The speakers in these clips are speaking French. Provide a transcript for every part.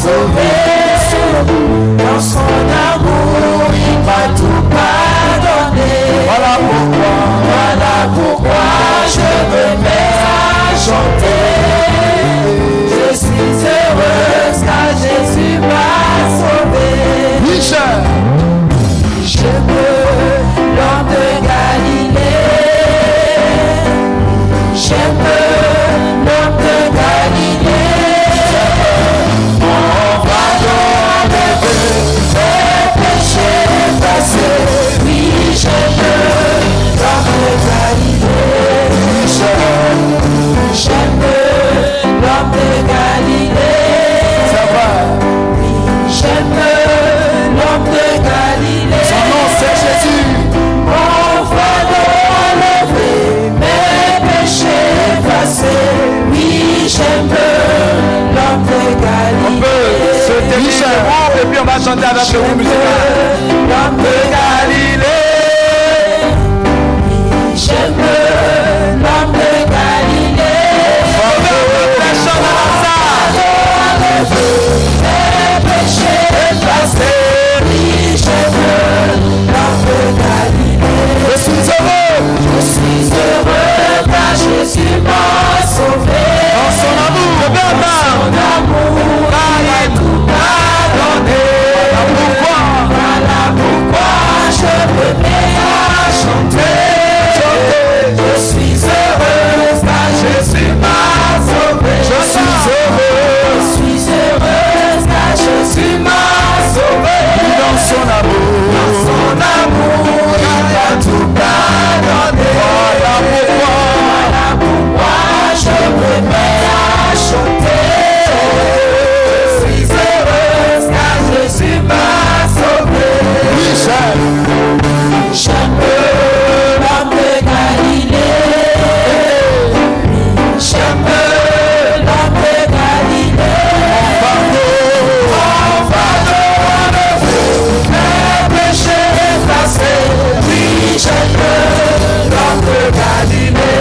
sauvé. Dans son amour, il m'a tout pardonné. Voilà pourquoi je me mets à chanter. Je suis heureuse car Jésus m'a sauvé. Michel, j'aime l'homme de Galilée. J'aime l'homme de Galilée. Mon pardon levé, mes péchés effacés. Oui, j'aime l'homme de Galilée. J'aime l'homme de Galilée. Ça va. Oui, j'aime l'homme de Galilée. Son nom c'est Jésus. Mon fardeau enlevé, mes péchés effacés. Oui, j'aime l'homme de Galilée. On peut se tenir debout et puis on va chanter avec le groupe musical. L'homme de Galilée. Oui, j'aime l'homme de Galilée. Personne à la salle. Mes péchés effacés. Oui, j'aime l'homme de Galilée. Je suis heureux car Jésus m'a sauvé. Dans son amour, car il a tout pardonné. Voilà pourquoi je me mets à chanter. Je suis heureuse car Jésus m'a sauvé. Je suis heureuse car Jésus m'a sauvé. Dans son amour, il a tout pardonné. Voilà pourquoi je me mets à chanter. Je suis heureuse car Jésus m'a sauvé. J'aime l'homme de Galilée. J'aime l'homme de Galilée. Mon fardeau enlevé, mes péchés effacés. Oui, j'aime l'homme de Galilée.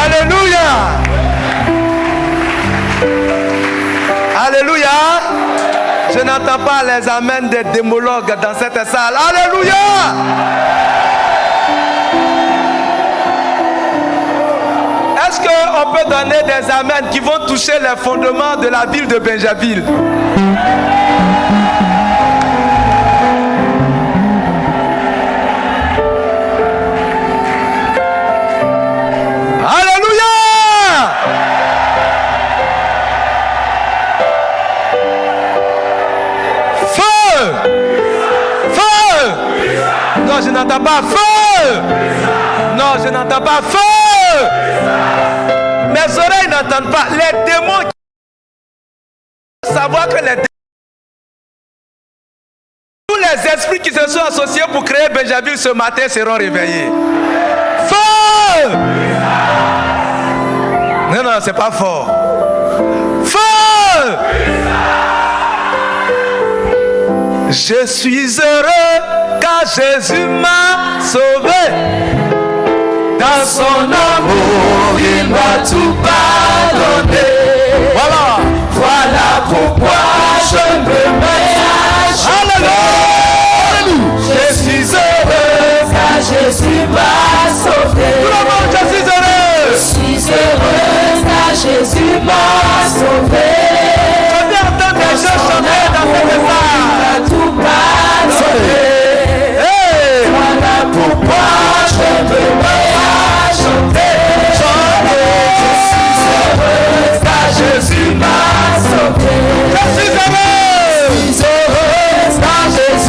Alléluia. Alléluia. Je n'entends pas les amens des démologues dans cette salle. Alléluia. Est-ce qu'on peut donner des amens qui vont toucher les fondements de la ville de Benjaville? Alléluia. Feu. Non, je n'entends pas feu. Non, je n'entends pas feu. Mes oreilles n'entendent pas. Les démons qui savoir que tous les esprits qui se sont associés pour créer Benjaville ce matin seront réveillés. Feu. Non, non, c'est pas fort. Feu. Je suis heureux car Jésus m'a sauvé. Dans son amour, il m'a tout pardonné. Voilà pourquoi je me mets à chanter. Je suis heureux car Jésus m'a sauvé. Tout le monde, je suis heureux. Je suis heureux car Jésus m'a sauvé. Je vais entendre les gens chanter dans cette salle. Tout pardonné. Voilà pourquoi je me mets à chanter. Je suis heureux car Jésus m'a sauvé. Je suis heureux car Jésus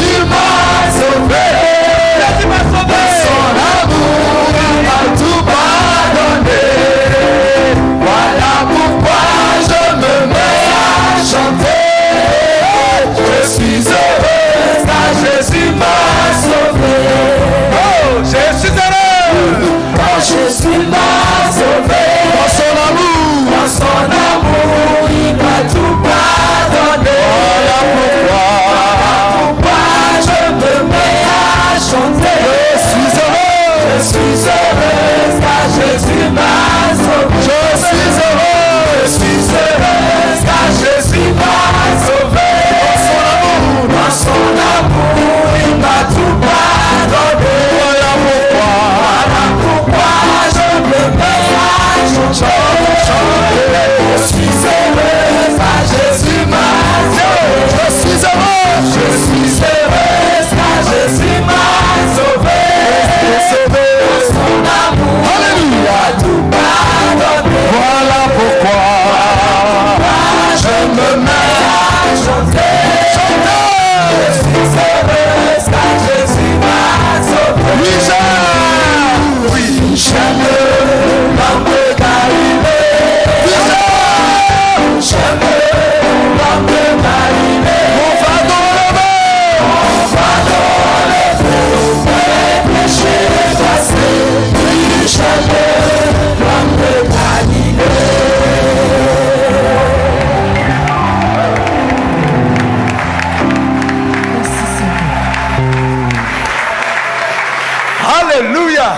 Alléluia.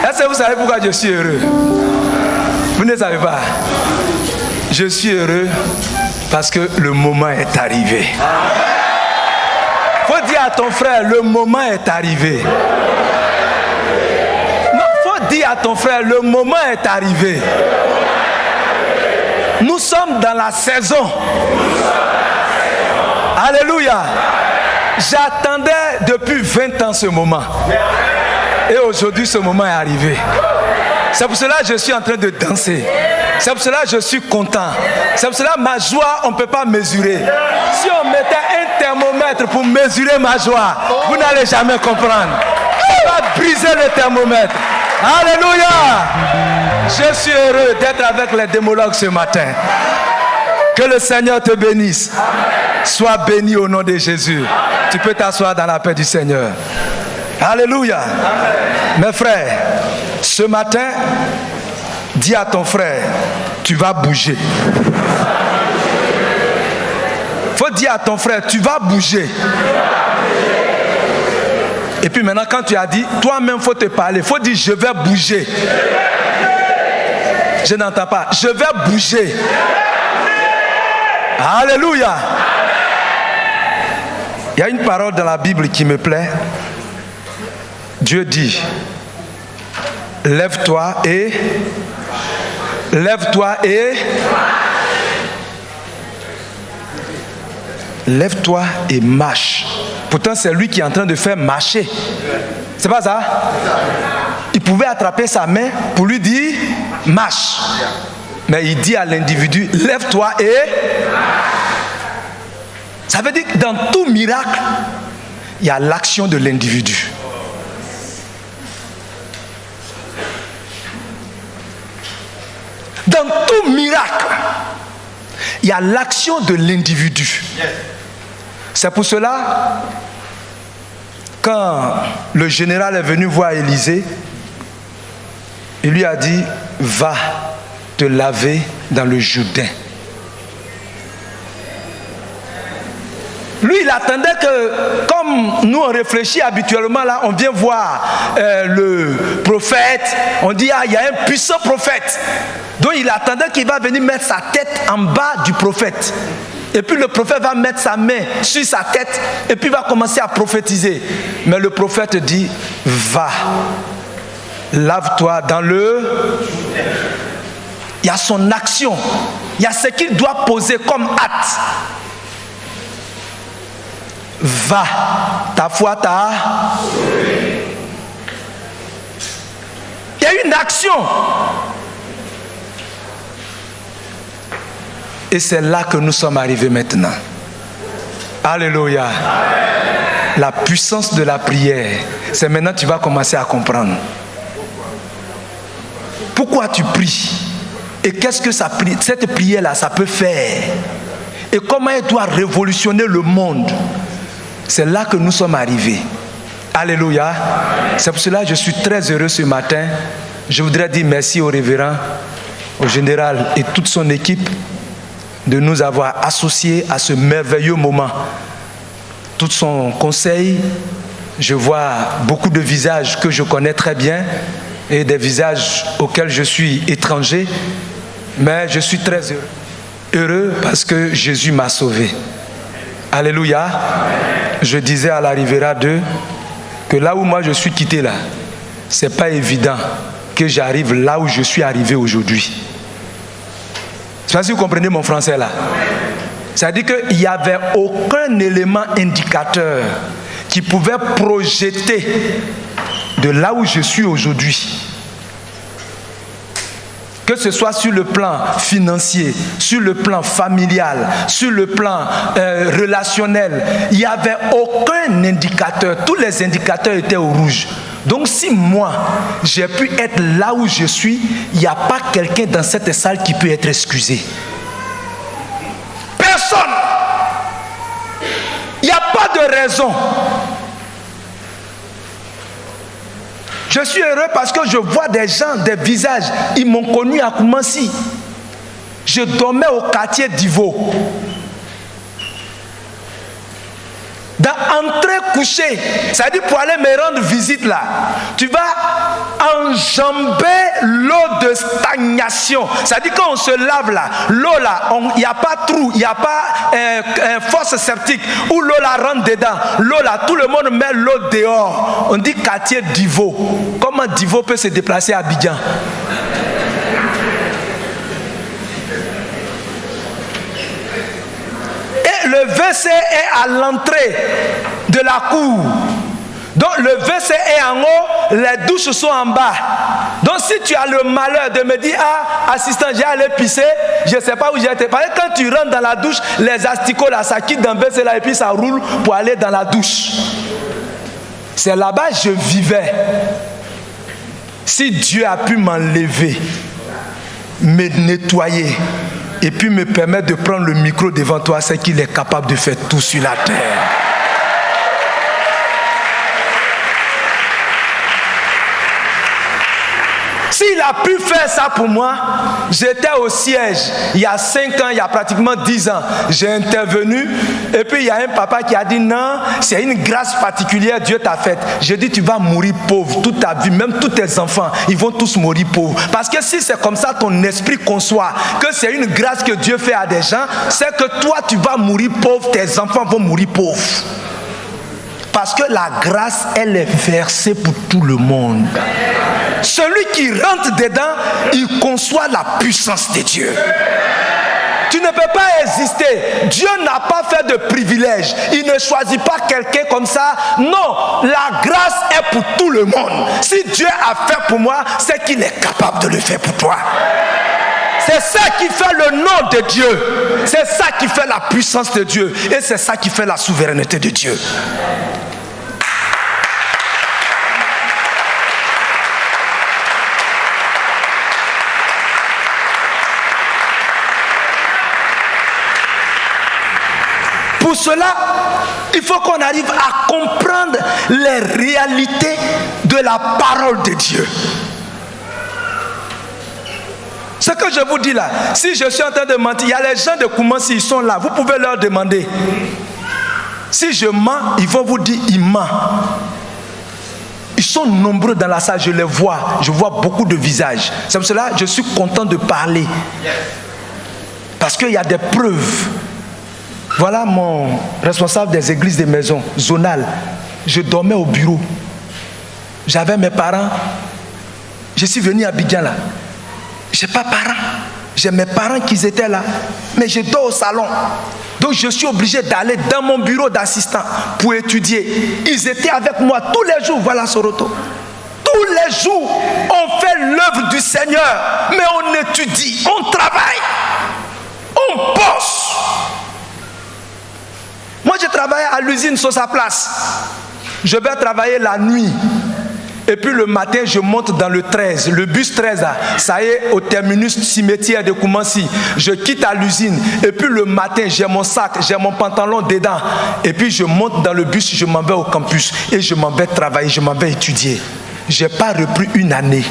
Est-ce que vous savez pourquoi je suis heureux? Vous ne savez pas. Je suis heureux parce que le moment est arrivé. Faut dire à ton frère, le moment est arrivé. Non, faut dire à ton frère, le moment est arrivé. Nous sommes dans la saison. Alléluia. J'attendais depuis 20 ans ce moment. Et aujourd'hui, ce moment est arrivé. C'est pour cela que je suis en train de danser. C'est pour cela que je suis content. C'est pour cela que ma joie, on ne peut pas mesurer. Si on mettait un thermomètre pour mesurer ma joie, vous n'allez jamais comprendre. Ça va briser le thermomètre. Alléluia. Je suis heureux d'être avec les démologues ce matin. Que le Seigneur te bénisse. Sois béni au nom de Jésus. Tu peux t'asseoir dans la paix du Seigneur. Alléluia. Mes frères, ce matin, dis à ton frère, tu vas bouger. Faut dire à ton frère, tu vas bouger. Et puis maintenant, quand tu as dit, toi-même, faut te parler. Faut dire, je vais bouger. Je n'entends pas. Je vais bouger. Alléluia. Il y a une parole dans la Bible qui me plaît. Dieu dit, lève-toi et marche. Pourtant, c'est lui qui est en train de faire marcher. C'est pas ça? Il pouvait attraper sa main pour lui dire marche. Mais il dit à l'individu, lève-toi et ça veut dire que dans tout miracle, il y a l'action de l'individu. Dans tout miracle, il y a l'action de l'individu. C'est pour cela, quand le général est venu voir Élisée, il lui a dit, va te laver dans le Jourdain. Lui, il attendait que, comme nous on réfléchit habituellement là, on vient voir le prophète, on dit, ah, il y a un puissant prophète. Donc il attendait qu'il va venir mettre sa tête en bas du prophète. Et puis le prophète va mettre sa main sur sa tête et puis va commencer à prophétiser. Mais le prophète dit, va, lave-toi dans le... Il y a son action, il y a ce qu'il doit poser comme acte. Va, ta foi t'a... Il y a une action. Et c'est là que nous sommes arrivés maintenant. Alléluia. La puissance de la prière, c'est maintenant que tu vas commencer à comprendre. Pourquoi tu pries? Et qu'est-ce que cette prière-là, ça peut faire? Et comment elle doit révolutionner le monde? C'est là que nous sommes arrivés. Alléluia. C'est pour cela que je suis très heureux ce matin. Je voudrais dire merci au révérend, au général et toute son équipe de nous avoir associés à ce merveilleux moment. Tout son conseil, je vois beaucoup de visages que je connais très bien et des visages auxquels je suis étranger, mais je suis très heureux parce que Jésus m'a sauvé. Alléluia. Je disais à la Rivera 2 que là où moi je suis quitté là, c'est pas évident que j'arrive là où je suis arrivé aujourd'hui. Je ne sais pas si vous comprenez mon français là. C'est-à-dire qu'il n'y avait aucun élément indicateur qui pouvait projeter de là où je suis aujourd'hui. Que ce soit sur le plan financier, sur le plan familial, sur le plan relationnel, il n'y avait aucun indicateur. Tous les indicateurs étaient au rouge. Donc si moi, j'ai pu être là où je suis, il n'y a pas quelqu'un dans cette salle qui peut être excusé. Personne. Il n'y a pas de raison. Je suis heureux parce que je vois des gens, des visages. Ils m'ont connu à Koumassi. Je dormais au quartier d'Ivo. dans entrer coucher, c'est-à-dire pour aller me rendre visite là, tu vas enjamber l'eau de stagnation. C'est-à-dire quand on se lave là, l'eau là, il n'y a pas trou, il n'y a pas fosse septique où l'eau là rentre dedans. L'eau là, tout le monde met l'eau dehors. On dit quartier Divo. Comment Divo peut se déplacer à Abidjan? Le WC est à l'entrée de la cour. Donc le WC est en haut, les douches sont en bas. Donc si tu as le malheur de me dire, ah, assistant, j'ai allé pisser, je ne sais pas où j'ai été. Parce que quand tu rentres dans la douche, les asticots là, ça quitte dans le WC là et puis ça roule pour aller dans la douche. C'est là-bas que je vivais. Si Dieu a pu m'enlever, me nettoyer, et puis me permettre de prendre le micro devant toi, c'est qu'il est capable de faire tout sur la terre. S'il a pu faire ça pour moi, j'étais au siège il y a 5 ans, il y a pratiquement 10 ans. J'ai intervenu et puis il y a un papa qui a dit non, c'est une grâce particulière Dieu t'a faite. J'ai dit tu vas mourir pauvre toute ta vie, même tous tes enfants, ils vont tous mourir pauvres. Parce que si c'est comme ça ton esprit conçoit que c'est une grâce que Dieu fait à des gens, c'est que toi tu vas mourir pauvre, tes enfants vont mourir pauvres. Parce que la grâce, elle est versée pour tout le monde. Celui qui rentre dedans, il conçoit la puissance de Dieu. Tu ne peux pas exister. Dieu n'a pas fait de privilège. Il ne choisit pas quelqu'un comme ça. Non, la grâce est pour tout le monde. Si Dieu a fait pour moi, c'est qu'il est capable de le faire pour toi. C'est ça qui fait le nom de Dieu. C'est ça qui fait la puissance de Dieu. Et c'est ça qui fait la souveraineté de Dieu. Pour cela, il faut qu'on arrive à comprendre les réalités de la parole de Dieu. Ce que je vous dis là, si je suis en train de mentir, il y a les gens de Koumassi, ils sont là, vous pouvez leur demander. Si je mens, ils vont vous dire, il ment. Ils sont nombreux dans la salle, je les vois, je vois beaucoup de visages. C'est pour cela que je suis content de parler. Parce qu'il y a des preuves. Voilà mon responsable des églises des maisons, zonal. Je dormais au bureau. J'avais mes parents. Je suis venu à Abidjan là. Je n'ai pas parents. J'ai mes parents qui étaient là. Mais je dors au salon. Donc je suis obligé d'aller dans mon bureau d'assistant pour étudier. Ils étaient avec moi tous les jours. Voilà Soroto. Tous les jours, on fait l'œuvre du Seigneur. Mais on étudie, on travaille, on bosse. Moi, je travaille à l'usine sur sa place. Je vais travailler la nuit. Et puis le matin, je monte dans le 13. Le bus 13, ça y est, au terminus cimetière de Koumassi. Je quitte à l'usine. Et puis le matin, j'ai mon sac, j'ai mon pantalon dedans. Et puis je monte dans le bus, je m'en vais au campus. Et je m'en vais travailler, je m'en vais étudier. Je n'ai pas repris une année.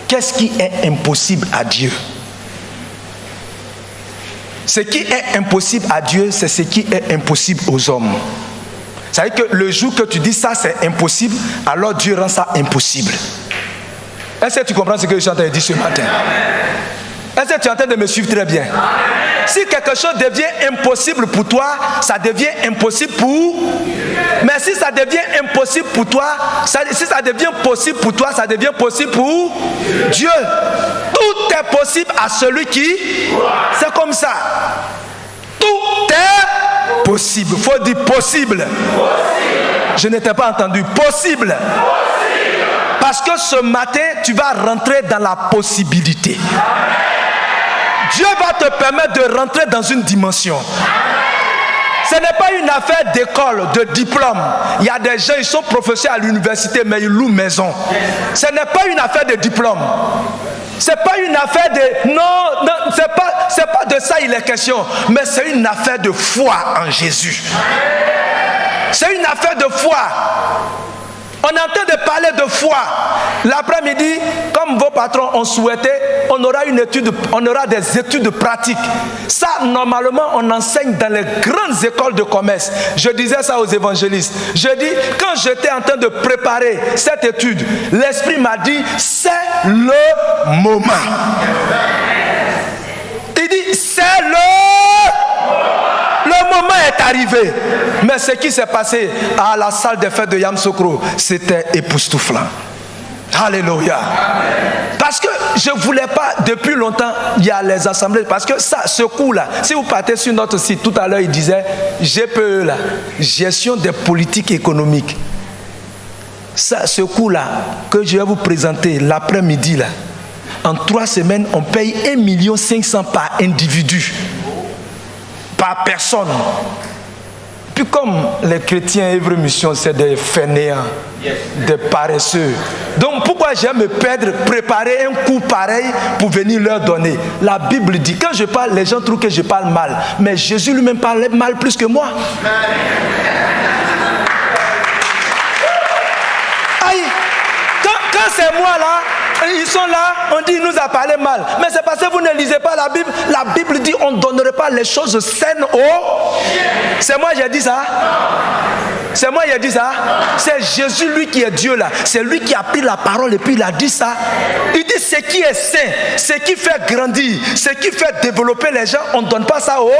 Qu'est-ce qui est impossible à Dieu? Ce qui est impossible à Dieu, c'est ce qui est impossible aux hommes. C'est-à-dire que le jour que tu dis ça, c'est impossible, alors Dieu rend ça impossible. Est-ce que tu comprends ce que je suis en train de dire ce matin? Est-ce que tu es en train de me suivre très bien? Si quelque chose devient impossible pour toi, ça devient impossible pour... Mais si ça devient impossible pour toi, si ça devient possible pour toi, ça devient possible pour Dieu. Tout est possible à celui qui... C'est comme ça. Tout est possible. Il faut dire possible. Je n'étais pas entendu. Possible. Parce que ce matin, tu vas rentrer dans la possibilité. Dieu va te permettre de rentrer dans une dimension. Ce n'est pas une affaire d'école, de diplôme. Il y a des gens, ils sont professeurs à l'université, mais ils louent maison. Ce n'est pas une affaire de diplôme. C'est pas une affaire de... Non, c'est pas de ça il est question. Mais c'est une affaire de foi en Jésus. C'est une affaire de foi. On est en train de parler de foi. L'après-midi, comme vos patrons ont souhaité, on aura des études pratiques. Ça, normalement, on enseigne dans les grandes écoles de commerce. Je disais ça aux évangélistes. Je dis, quand j'étais en train de préparer cette étude, l'Esprit m'a dit, c'est le moment. Il dit, c'est le moment est arrivé. Mais ce qui s'est passé à la salle des fêtes de Yamoussoukro, c'était époustouflant. Alléluia. Parce que je ne voulais pas, depuis longtemps, il y a les assemblées. Parce que ça, ce coup-là, si vous partez sur notre site, tout à l'heure, il disait GPE, là, gestion des politiques économiques. Ça, ce coup-là, que je vais vous présenter l'après-midi, là, en 3 semaines, on paye 1 500 000 par individu, par personne. Puis comme les chrétiens Œuvre Mission, c'est des fainéants, des paresseux. Donc pourquoi je vais me perdre, préparer un coup pareil pour venir leur donner? La Bible dit, quand je parle, les gens trouvent que je parle mal. Mais Jésus lui-même parlait mal plus que moi. Aïe, quand c'est moi là, ils sont là, on dit il nous a parlé mal. Mais c'est parce que vous ne lisez pas la Bible. La Bible dit on ne donnerait pas les choses saines aux... C'est moi qui ai dit ça? C'est moi qui ai dit ça? C'est Jésus, lui qui est Dieu là. C'est lui qui a pris la parole et puis il a dit ça. Il dit ce qui est sain, ce qui fait grandir, ce qui fait développer les gens, on ne donne pas ça aux...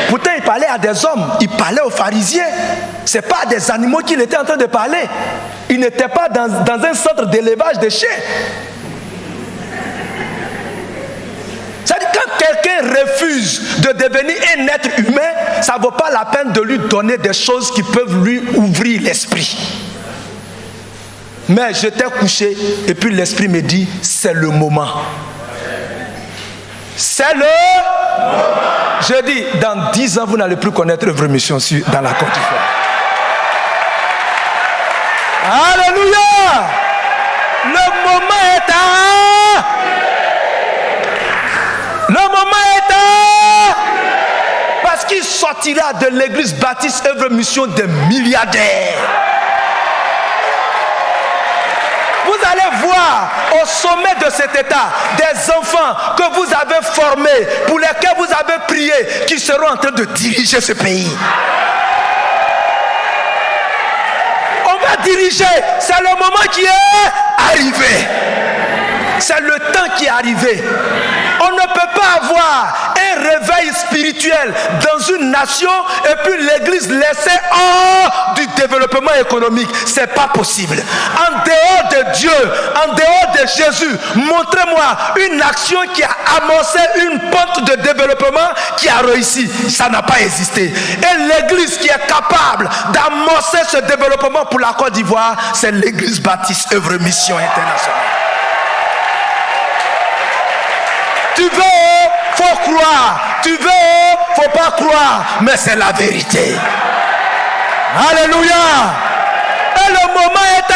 Pourtant il parlait à des hommes, il parlait aux pharisiens. Ce n'est pas à des animaux qu'il était en train de parler. Il n'était pas dans un centre d'élevage de chiens. C'est-à-dire quand quelqu'un refuse de devenir un être humain, ça ne vaut pas la peine de lui donner des choses qui peuvent lui ouvrir l'esprit. Mais j'étais couché et puis l'esprit me dit, c'est le moment. C'est le moment. Je dis, dans 10 ans, vous n'allez plus connaître Œuvre Mission dans la Côte d'Ivoire. Alléluia! Le moment est à... Le moment est à... Parce qu'il sortira de l'église baptiste Œuvre Mission des milliardaires. Vous allez voir au sommet de cet état des enfants que vous avez formés, pour lesquels vous avez prié, qui seront en train de diriger ce pays. On va diriger, c'est le moment qui est arrivé. C'est le temps qui est arrivé. On ne peut pas avoir un réveil spirituel dans une nation et puis l'église laissée hors du développement économique. Ce n'est pas possible. En dehors de Dieu, en dehors de Jésus, montrez-moi une action qui a amorcé une pente de développement qui a réussi. Ça n'a pas existé. Et l'église qui est capable d'amorcer ce développement pour la Côte d'Ivoire, c'est l'église baptiste Œuvre Mission Internationale. Tu veux, faut croire. Tu veux, faut pas croire. Mais c'est la vérité. Alléluia. Et le moment est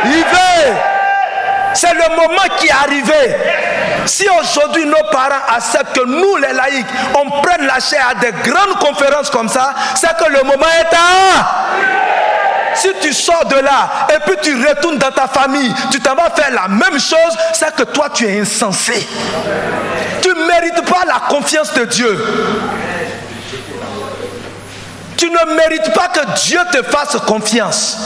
arrivé. C'est le moment qui est arrivé. Si aujourd'hui nos parents acceptent que nous les laïcs, on prenne la chair à des grandes conférences comme ça, c'est que le moment est arrivé. Si tu sors de là et puis tu retournes dans ta famille, tu t'en vas faire la même chose, c'est que toi tu es insensé. Tu ne mérites pas la confiance de Dieu. Tu ne mérites pas que Dieu te fasse confiance.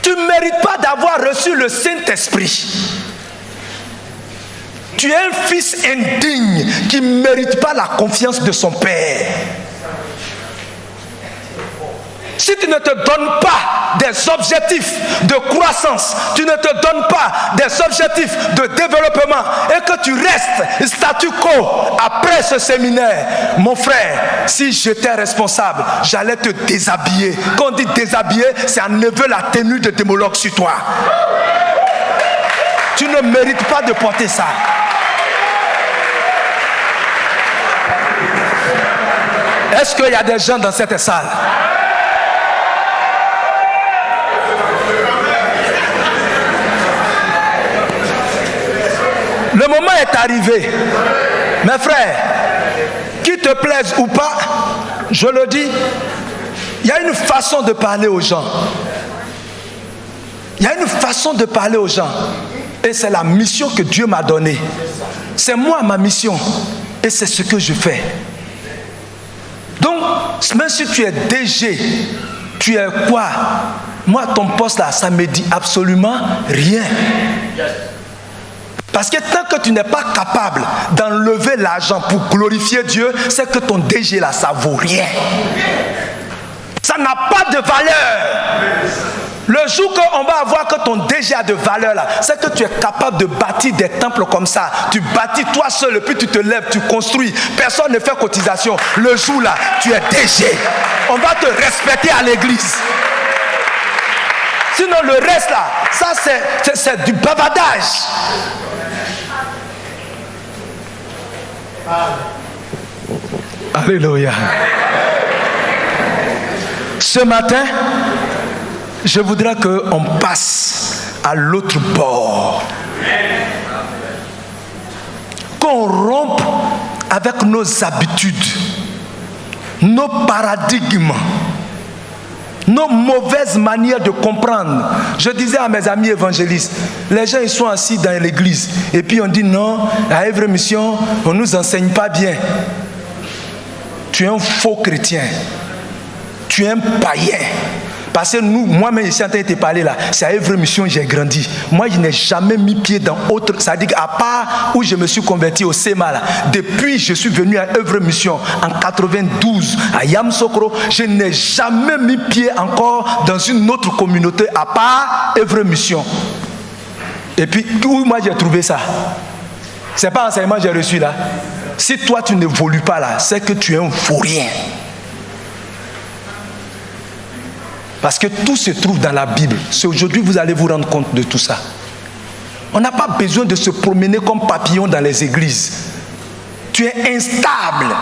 Tu ne mérites pas d'avoir reçu le Saint-Esprit. Tu es un fils indigne qui ne mérite pas la confiance de son père. Si tu ne te donnes pas des objectifs de croissance, tu ne te donnes pas des objectifs de développement et que tu restes statu quo après ce séminaire, mon frère, si j'étais responsable, j'allais te déshabiller. Quand on dit déshabiller, c'est enlever la tenue de démologue sur toi. Tu ne mérites pas de porter ça. Est-ce qu'il y a des gens dans cette salle? Le moment est arrivé. Mes frères, qu'il te plaise ou pas, je le dis, y a une façon de parler aux gens. Il y a une façon de parler aux gens. Et c'est la mission que Dieu m'a donnée. C'est moi ma mission. Et c'est ce que je fais. Donc, même si tu es DG, tu es quoi? Moi, ton poste là, ça ne me dit absolument rien. Parce que tant que tu n'es pas capable d'enlever l'argent pour glorifier Dieu, c'est que ton DG là, ça ne vaut rien. Ça n'a pas de valeur. Le jour qu'on va avoir que ton DG a de valeur là, c'est que tu es capable de bâtir des temples comme ça. Tu bâtis toi seul et puis tu te lèves, tu construis. Personne ne fait cotisation. Le jour là, tu es DG. On va te respecter à l'église. Sinon le reste là, ça c'est du bavardage. Alléluia. Ce matin, je voudrais qu'on passe à l'autre bord. Qu'on rompe avec nos habitudes, nos paradigmes, nos mauvaises manières de comprendre. Je disais à mes amis évangélistes, les gens ils sont assis dans l'église et puis on dit non, à Œuvre Mission, on ne nous enseigne pas bien. Tu es un faux chrétien. Tu es un païen. Parce que moi-même ici en train de te parler là, c'est à Œuvre Mission que j'ai grandi. Moi je n'ai jamais mis pied dans autre. Ça veut dire qu'à part où je me suis converti au SEMA là, depuis je suis venu à Œuvre Mission en 92 à Yamsokro, je n'ai jamais mis pied encore dans une autre communauté à part Œuvre Mission. Et puis où moi j'ai trouvé ça? C'est pas enseignement que j'ai reçu là. Si toi tu n'évolues pas là, c'est que tu es un vaurien. Parce que tout se trouve dans la Bible. C'est aujourd'hui que vous allez vous rendre compte de tout ça. On n'a pas besoin de se promener comme papillon dans les églises. Tu es instable.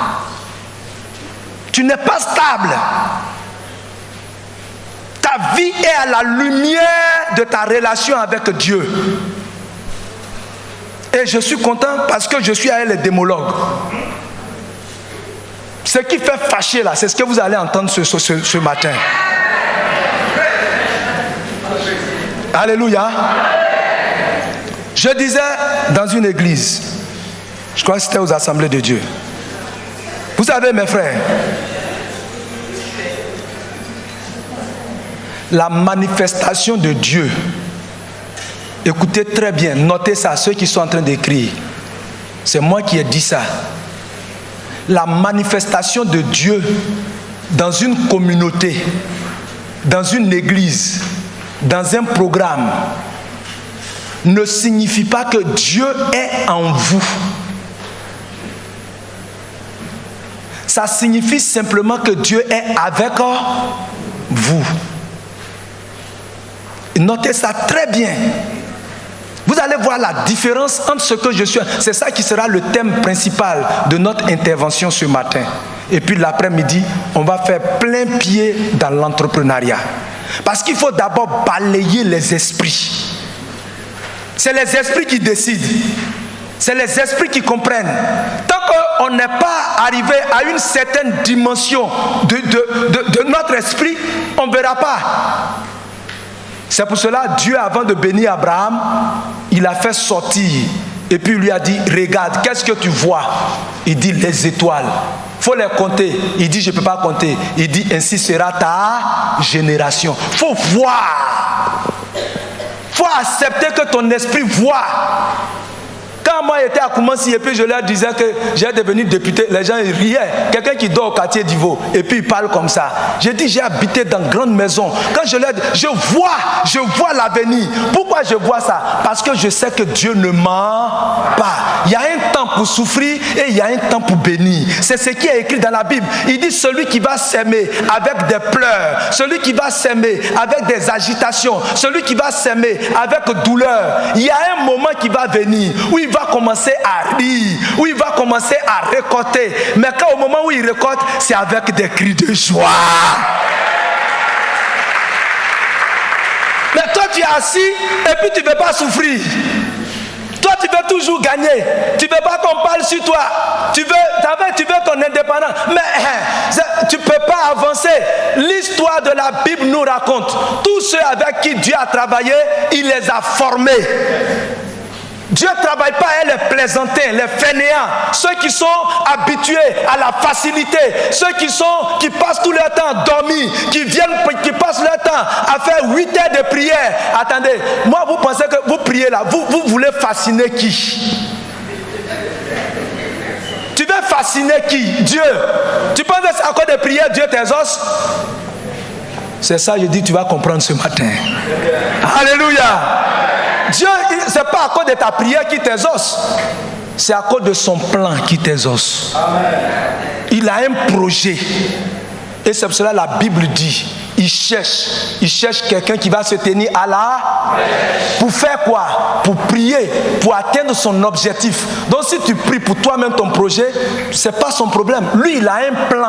Tu n'es pas stable. Ta vie est à la lumière de ta relation avec Dieu. Et je suis content parce que je suis avec les démologues. Ce qui fait fâcher là, c'est ce que vous allez entendre ce matin. Alléluia. Je disais dans une église, je crois que c'était aux assemblées de Dieu. Vous savez mes frères, la manifestation de Dieu, écoutez très bien, notez ça, ceux qui sont en train d'écrire, c'est moi qui ai dit ça. La manifestation de Dieu dans une communauté, dans une église, dans un programme, ne signifie pas que Dieu est en vous. Ça signifie simplement que Dieu est avec vous. Notez ça très bien. Vous allez voir la différence entre ce que je suis. C'est ça qui sera le thème principal de notre intervention ce matin. Et puis l'après-midi, on va faire plein pied dans l'entrepreneuriat. Parce qu'il faut d'abord balayer les esprits. C'est les esprits qui décident. C'est les esprits qui comprennent. Tant qu'on n'est pas arrivé à une certaine dimension de notre esprit, on ne verra pas. C'est pour cela Dieu, avant de bénir Abraham, il a fait sortir. Et puis il lui a dit, regarde, qu'est-ce que tu vois? Il dit, les étoiles. Il faut les compter. Il dit, je ne peux pas compter. Il dit, ainsi sera ta génération. Il faut voir. Il faut accepter que ton esprit voit. Quand moi j'étais à Koumassi et puis je leur disais que j'ai devenu député, les gens riaient. Quelqu'un qui dort au quartier d'Ivo et puis il parle comme ça. J'ai dit, j'ai habité dans une grande maison. Quand je leur dis, je vois l'avenir. Pourquoi je vois ça? Parce que je sais que Dieu ne ment pas. Il y a un temps pour souffrir et il y a un temps pour bénir. C'est ce qui est écrit dans la Bible. Il dit, celui qui va s'aimer avec des pleurs, celui qui va s'aimer avec des agitations, celui qui va s'aimer avec douleur, il y a un moment qui va venir où il va commencer à rire, où il va commencer à récolter. Mais quand au moment où il récolte, c'est avec des cris de joie. Mais toi tu es assis et puis tu ne veux pas souffrir. Toi tu veux toujours gagner. Tu ne veux pas qu'on parle sur toi. Tu veux ton indépendance. Mais tu ne peux pas avancer. l'histoire de la Bible nous raconte, tous ceux avec qui Dieu a travaillé, il les a formés. Dieu ne travaille pas avec les plaisantins, les fainéants, ceux qui sont habitués à la facilité, ceux qui passent tout leur temps dormis, qui passent leur temps à faire 8 heures de prière. Attendez, moi vous pensez que vous priez là, vous voulez fasciner qui? Tu veux fasciner qui? Dieu. Tu penses que c'est à cause de prière, Dieu t'exauce? C'est ça, je dis, tu vas comprendre ce matin. Alléluia. Dieu, ce n'est pas à cause de ta prière qui t'exauce. C'est à cause de son plan qui t'exauce. Il a un projet. Et c'est pour cela que la Bible dit, il cherche quelqu'un qui va se tenir à la... Pour faire quoi? Pour prier, pour atteindre son objectif. Donc si tu pries pour toi-même ton projet, ce n'est pas son problème. Lui, il a un plan.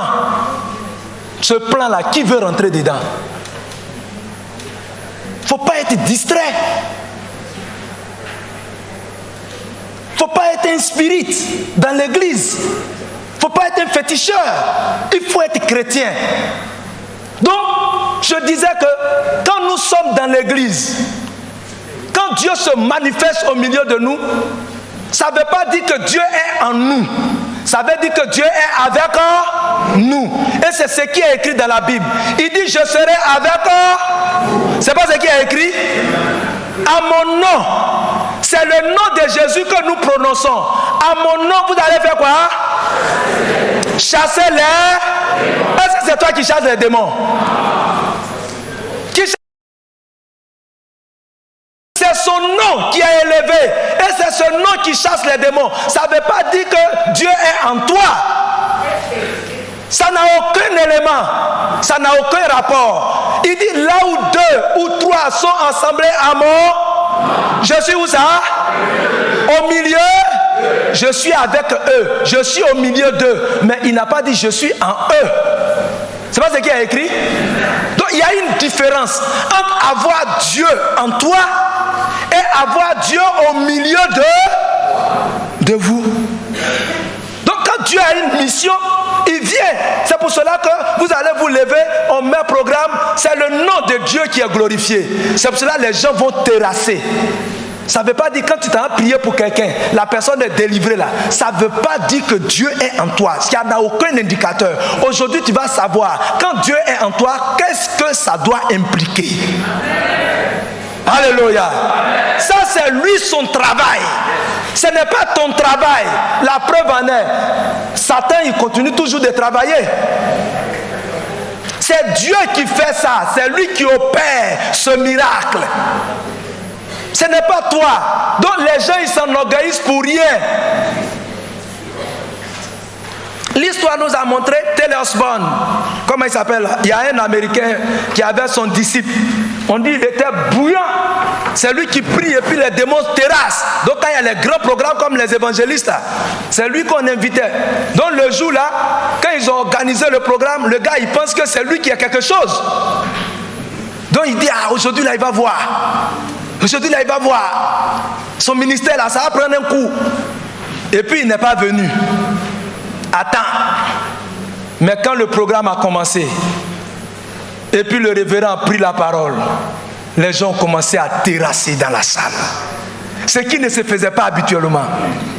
Ce plan-là, qui veut rentrer dedans? Il ne faut pas être distrait. Il ne faut pas être un spirit dans l'église. Il ne faut pas être un féticheur. Il faut être chrétien. Donc, je disais que quand nous sommes dans l'église, quand Dieu se manifeste au milieu de nous, ça ne veut pas dire que Dieu est en nous. Ça veut dire que Dieu est avec nous. Et c'est ce qui est écrit dans la Bible. Il dit, je serai avec... C'est pas ce qui est écrit? À mon nom. C'est le nom de Jésus que nous prononçons. À mon nom, vous allez faire quoi? Chasser les... Est-ce que c'est toi qui chasses les démons? C'est son nom qui est élevé. Et c'est ce nom qui chasse les démons. Ça ne veut pas dire que Dieu est en toi. Ça n'a aucun élément. Ça n'a aucun rapport. Il dit là où 2 ou 3 sont assemblés à mon... Je suis où ça? Au milieu. Je suis avec eux. Je suis au milieu d'eux. Mais il n'a pas dit je suis en eux. C'est pas ce qu'il a écrit? Donc il y a une différence entre avoir Dieu en toi et avoir Dieu au milieu de vous. Donc quand Dieu a une mission, il vient. C'est pour cela que vous allez vous lever, on met un programme, c'est le nom de Dieu qui est glorifié. C'est pour cela que les gens vont terrasser. Ça ne veut pas dire quand tu t'as prié pour quelqu'un, la personne est délivrée là. Ça ne veut pas dire que Dieu est en toi. Il n'y a aucun indicateur. Aujourd'hui, tu vas savoir, quand Dieu est en toi, qu'est-ce que ça doit impliquer? Alléluia. Ça, c'est lui son travail. Ce n'est pas ton travail. La preuve en est, Satan, il continue toujours de travailler. C'est Dieu qui fait ça. C'est lui qui opère ce miracle. Ce n'est pas toi. Donc les gens, ils s'enorgueillissent pour rien. L'histoire nous a montré Tel Osborne. Comment il s'appelle? Il y a un Américain qui avait son disciple. On dit qu'il était bouillant. C'est lui qui prie et puis les démons terrassent. Donc quand il y a les grands programmes comme les évangélistes, c'est lui qu'on invitait. Donc le jour là, quand ils ont organisé le programme, le gars il pense que c'est lui qui a quelque chose. Donc il dit, ah aujourd'hui là il va voir. Aujourd'hui là il va voir. Son ministère là, ça va prendre un coup. Et puis il n'est pas venu. Attends. Mais quand le programme a commencé, et puis le révérend a pris la parole, les gens ont commencé à terrasser dans la salle. Ce qui ne se faisait pas habituellement.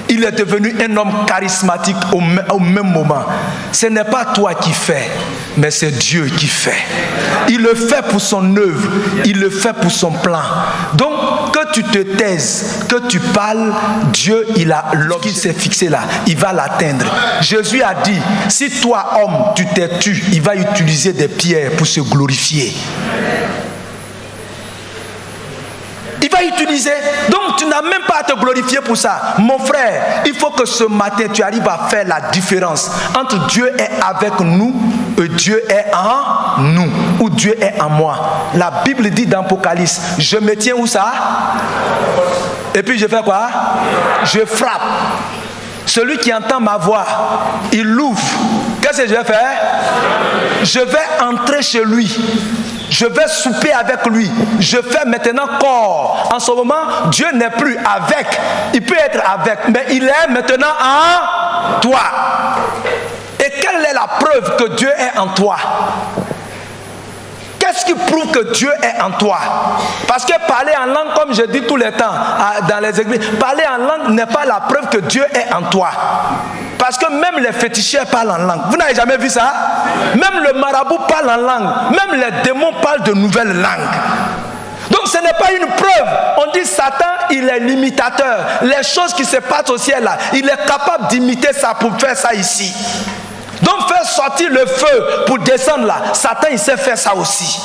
Il est devenu un homme charismatique au même moment. Ce n'est pas toi qui fais, mais c'est Dieu qui fait. Il le fait pour son œuvre, il le fait pour son plan. Donc, que tu te taises, que tu parles, Dieu, il a l'objectif qui s'est fixé là, il va l'atteindre. Jésus a dit, si toi, homme, tu t'es tu, il va utiliser des pierres pour se glorifier. Il va utiliser. Donc tu n'as même pas à te glorifier pour ça. Mon frère, il faut que ce matin tu arrives à faire la différence entre Dieu est avec nous et Dieu est en nous. Ou Dieu est en moi. La Bible dit dans Apocalypse, je me tiens où ça? Et puis je fais quoi? Je frappe. Celui qui entend ma voix, il l'ouvre. Qu'est-ce que je vais faire? Je vais entrer chez lui. Je vais souper avec lui. Je fais maintenant corps. En ce moment, Dieu n'est plus avec. Il peut être avec, mais il est maintenant en toi. Et quelle est la preuve que Dieu est en toi? Qu'est-ce qui prouve que Dieu est en toi? Parce que parler en langue, comme je dis tout le temps dans les églises, parler en langue n'est pas la preuve que Dieu est en toi. Parce que même les féticheurs parlent en langue. Vous n'avez jamais vu ça? Même le marabout parle en langue. Même les démons parlent de nouvelles langues. Donc ce n'est pas une preuve. On dit Satan, il est l'imitateur. Les choses qui se passent au ciel là, il est capable d'imiter ça pour faire ça ici. Donc faire sortir le feu pour descendre là, Satan il sait faire ça aussi.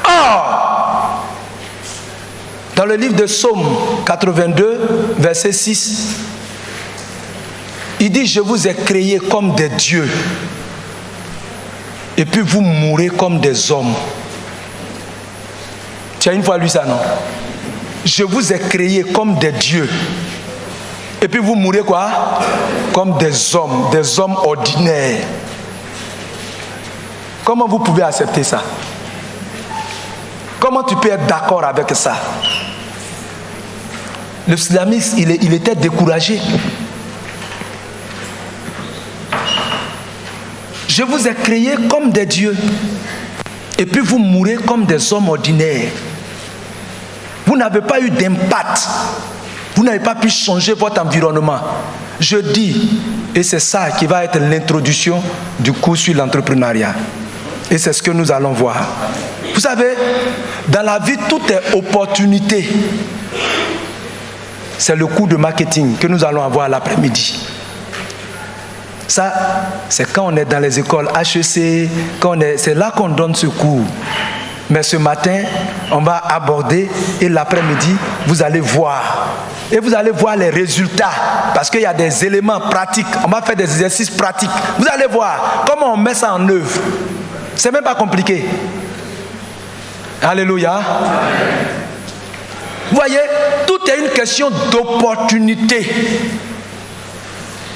Or, dans le livre de Psaume 82, verset 6, il dit, je vous ai créé comme des dieux. Et puis vous mourrez comme des hommes. Tu as une fois lu ça, non? Je vous ai créé comme des dieux. Et puis vous mourrez quoi? Comme des hommes ordinaires. Comment vous pouvez accepter ça? Comment tu peux être d'accord avec ça? Le islamiste, il était découragé. Je vous ai créé comme des dieux. Et puis vous mourrez comme des hommes ordinaires. Vous n'avez pas eu d'impact. Vous n'avez pas pu changer votre environnement. Je dis, et c'est ça qui va être l'introduction du cours sur l'entrepreneuriat. Et c'est ce que nous allons voir. Vous savez, dans la vie, tout est opportunité. C'est le cours de marketing que nous allons avoir l'après-midi. Ça, c'est quand on est dans les écoles HEC, c'est là qu'on donne ce cours. Mais ce matin, on va aborder et l'après-midi, vous allez voir. Et vous allez voir les résultats. Parce qu'il y a des éléments pratiques. On va faire des exercices pratiques. Vous allez voir comment on met ça en œuvre. C'est même pas compliqué. Alléluia. Vous voyez, tout est une question d'opportunité.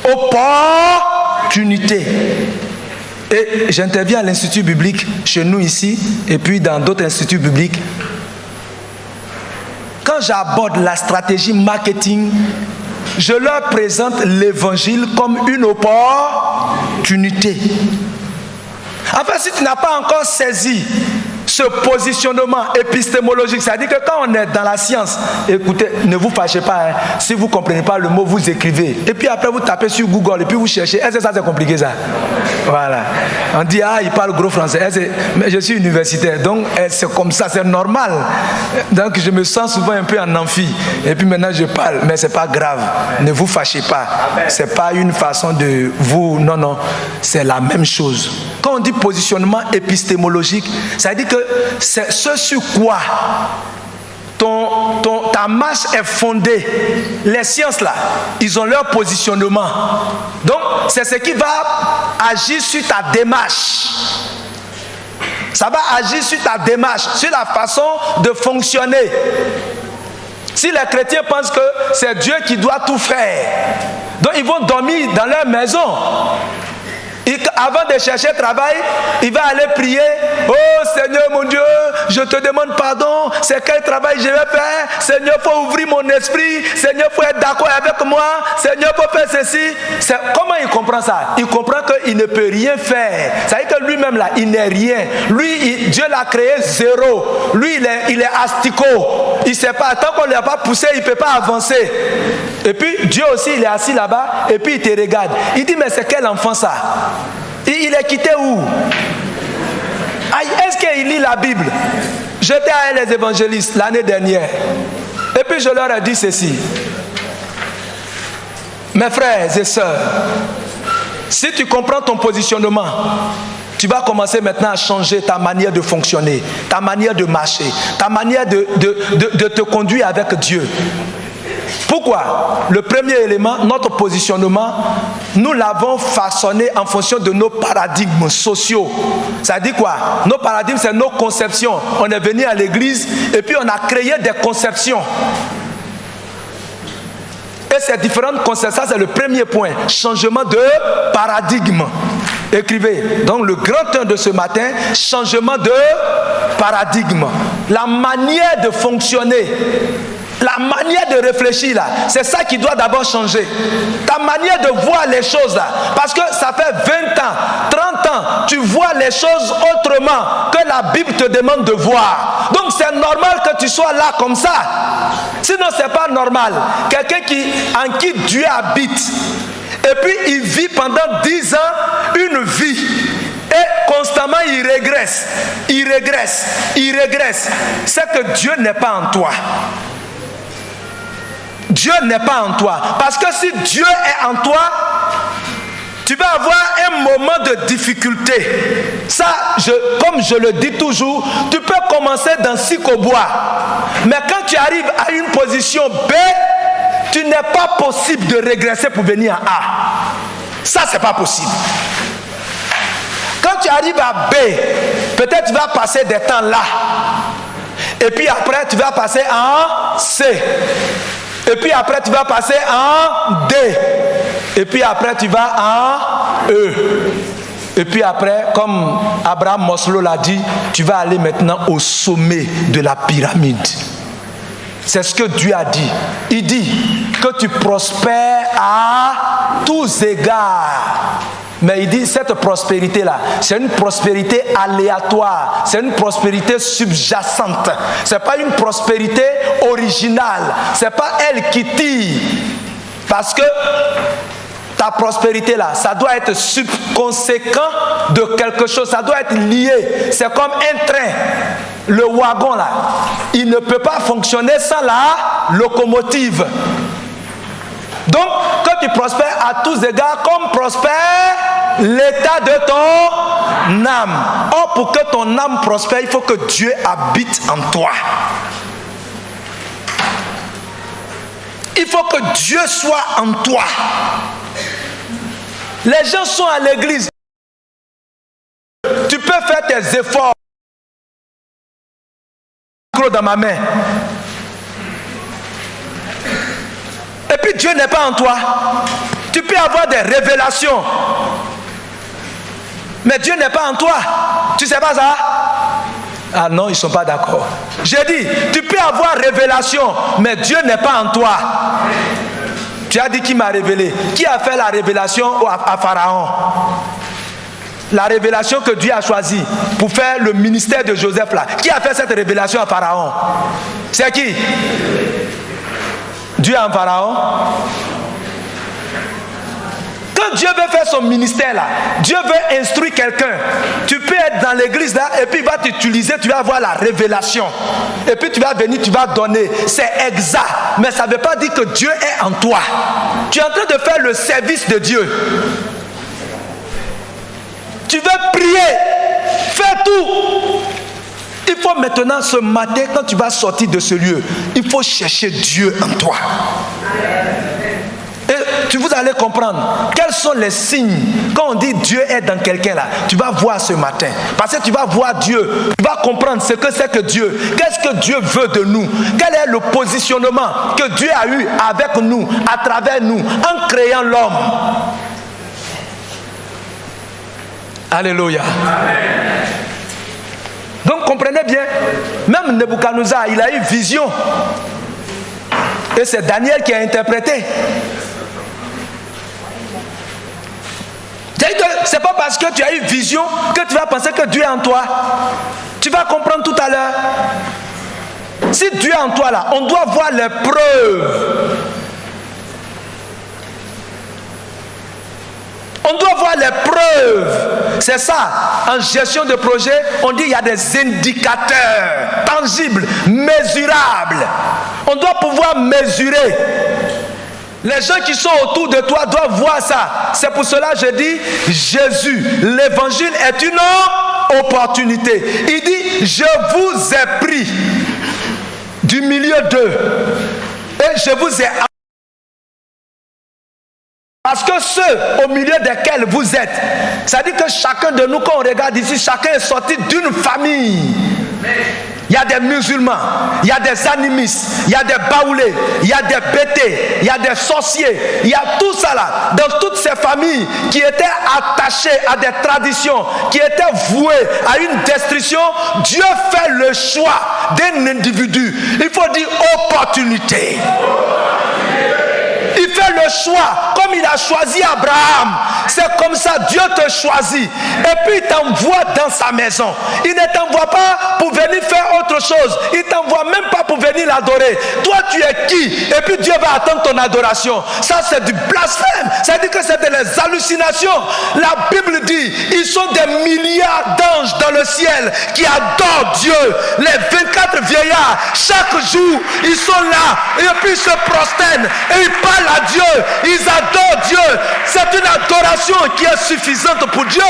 Opportunité. Et j'interviens à l'Institut biblique chez nous ici et puis dans d'autres instituts bibliques. Quand j'aborde la stratégie marketing, je leur présente l'évangile comme une opportunité. Enfin, si tu n'as pas encore saisi ce positionnement épistémologique, c'est-à-dire que quand on est dans la science, écoutez, ne vous fâchez pas, hein, si vous ne comprenez pas le mot, vous écrivez. Et puis après, vous tapez sur Google et puis vous cherchez. Est-ce que ça c'est compliqué ça? Voilà. On dit, ah, il parle gros français. Mais je suis universitaire, donc c'est comme ça, c'est normal. Donc je me sens souvent un peu en amphi. Et puis maintenant je parle, mais ce n'est pas grave. Ne vous fâchez pas. Ce n'est pas une façon de vous... Non, c'est la même chose. Quand on dit positionnement épistémologique, ça veut dire que c'est ce sur quoi ta marche est fondée. Les sciences là, ils ont leur positionnement. Donc, c'est ce qui va agir sur ta démarche. Ça va agir sur ta démarche, sur la façon de fonctionner. Si les chrétiens pensent que c'est Dieu qui doit tout faire, donc ils vont dormir dans leur maison. Avant de chercher travail, il va aller prier. Oh Seigneur mon Dieu, je te demande pardon. C'est quel travail je vais faire? Seigneur, il faut ouvrir mon esprit. Seigneur, il faut être d'accord avec moi. Seigneur, il faut faire ceci. Comment il comprend ça? Il comprend qu'il ne peut rien faire. Ça veut dire que lui-même là, il n'est rien. Lui, Dieu l'a créé zéro. Lui, il est asticot. Il ne sait pas. Tant qu'on ne l'a pas poussé, il ne peut pas avancer. Et puis Dieu aussi, il est assis là-bas. Et puis il te regarde. Il dit, mais c'est quel enfant ça? Il est quitté où? Est-ce qu'il lit la Bible? J'étais avec les évangélistes l'année dernière. Et puis je leur ai dit ceci. Mes frères et sœurs, si tu comprends ton positionnement, tu vas commencer maintenant à changer ta manière de fonctionner, ta manière de marcher, ta manière de te conduire avec Dieu. Pourquoi? Le premier élément, notre positionnement, nous l'avons façonné en fonction de nos paradigmes sociaux. Ça dit quoi? Nos paradigmes, c'est nos conceptions. On est venu à l'église et puis on a créé des conceptions. Et ces différentes conceptions, c'est le premier point. Changement de paradigme. Écrivez. Donc le grand 1 de ce matin, changement de paradigme. La manière de fonctionner. La manière de réfléchir là, c'est ça qui doit d'abord changer. Ta manière de voir les choses là, parce que ça fait 20 ans, 30 ans, tu vois les choses autrement que la Bible te demande de voir. Donc c'est normal que tu sois là comme ça. Sinon c'est pas normal. Quelqu'un en qui Dieu habite, et puis il vit pendant 10 ans une vie. Et constamment il régresse. C'est que Dieu n'est pas en toi. Dieu n'est pas en toi. Parce que si Dieu est en toi, tu vas avoir un moment de difficulté. Ça, comme je le dis toujours, tu peux commencer dans Sikobois. Mais quand tu arrives à une position B, tu n'es pas possible de régresser pour venir à A. Ça, c'est pas possible. Quand tu arrives à B, peut-être tu vas passer des temps là. Et puis après, tu vas passer en C. Et puis après, tu vas passer en D. Et puis après, tu vas en E. Et puis après, comme Abraham Maslow l'a dit, tu vas aller maintenant au sommet de la pyramide. C'est ce que Dieu a dit. Il dit que tu prospères à tous égards. Mais il dit cette prospérité-là, c'est une prospérité aléatoire, c'est une prospérité subjacente. Ce n'est pas une prospérité originale, ce n'est pas elle qui tire. Parce que ta prospérité-là, ça doit être subconséquent de quelque chose, ça doit être lié. C'est comme un train, le wagon là, il ne peut pas fonctionner sans la locomotive. Donc, quand tu prospères à tous égards, comme prospère l'état de ton âme. Or, pour que ton âme prospère, il faut que Dieu habite en toi. Il faut que Dieu soit en toi. Les gens sont à l'église. Tu peux faire tes efforts. Dans ma main. Et puis Dieu n'est pas en toi. Tu peux avoir des révélations. Mais Dieu n'est pas en toi. Tu sais pas ça? Ah non, ils ne sont pas d'accord. J'ai dit, tu peux avoir révélation, mais Dieu n'est pas en toi. Tu as dit qui m'a révélé? Qui a fait la révélation à Pharaon? La révélation que Dieu a choisie pour faire le ministère de Joseph là. Qui a fait cette révélation à Pharaon? C'est qui? Dieu en Pharaon. Quand Dieu veut faire son ministère là, Dieu veut instruire quelqu'un. Tu peux être dans l'église là et puis il va t'utiliser, tu vas avoir la révélation. Et puis tu vas venir, tu vas donner. C'est exact. Mais ça ne veut pas dire que Dieu est en toi. Tu es en train de faire le service de Dieu. Tu veux prier, fais tout. Il faut maintenant ce matin, quand tu vas sortir de ce lieu, il faut chercher Dieu en toi. Et vous allez comprendre quels sont les signes. Quand on dit Dieu est dans quelqu'un là, tu vas voir ce matin. Parce que tu vas voir Dieu, tu vas comprendre ce que c'est que Dieu. Qu'est-ce que Dieu veut de nous? Quel est le positionnement que Dieu a eu avec nous, à travers nous, en créant l'homme? Alléluia. Amen. Donc comprenez bien, même Nebuchadnezzar, il a eu vision. Et c'est Daniel qui a interprété. C'est pas parce que tu as eu vision que tu vas penser que Dieu est en toi. Tu vas comprendre tout à l'heure. Si Dieu est en toi là, on doit voir les preuves. On doit voir les preuves. C'est ça. En gestion de projet, on dit qu'il y a des indicateurs tangibles, mesurables. On doit pouvoir mesurer. Les gens qui sont autour de toi doivent voir ça. C'est pour cela que je dis, Jésus, l'évangile est une opportunité. Il dit, je vous ai pris du milieu d'eux et je vous ai... Parce que ceux au milieu desquels vous êtes, ça dit que chacun de nous, quand on regarde ici, chacun est sorti d'une famille. Il y a des musulmans, il y a des animistes, il y a des baoulés, il y a des bêtés, il y a des sorciers, il y a tout ça là. Dans toutes ces familles qui étaient attachées à des traditions, qui étaient vouées à une destruction, Dieu fait le choix d'un individu. Il faut dire opportunité. Il fait le choix comme il a choisi Abraham. C'est comme ça, Dieu te choisit. Et puis il t'envoie dans sa maison. Il ne t'envoie pas pour venir faire autre chose. Il ne t'envoie même pas pour venir l'adorer. Toi, tu es qui? Et puis Dieu va attendre ton adoration. Ça, c'est du blasphème. Ça veut dire que c'est des hallucinations. La Bible dit, ils sont des milliards d'anges dans le ciel qui adorent Dieu. Les 24 vieillards, chaque jour, ils sont là. Et puis ils se prosternent. Et ils parlent à Dieu, ils adorent Dieu. C'est une adoration qui est suffisante pour Dieu.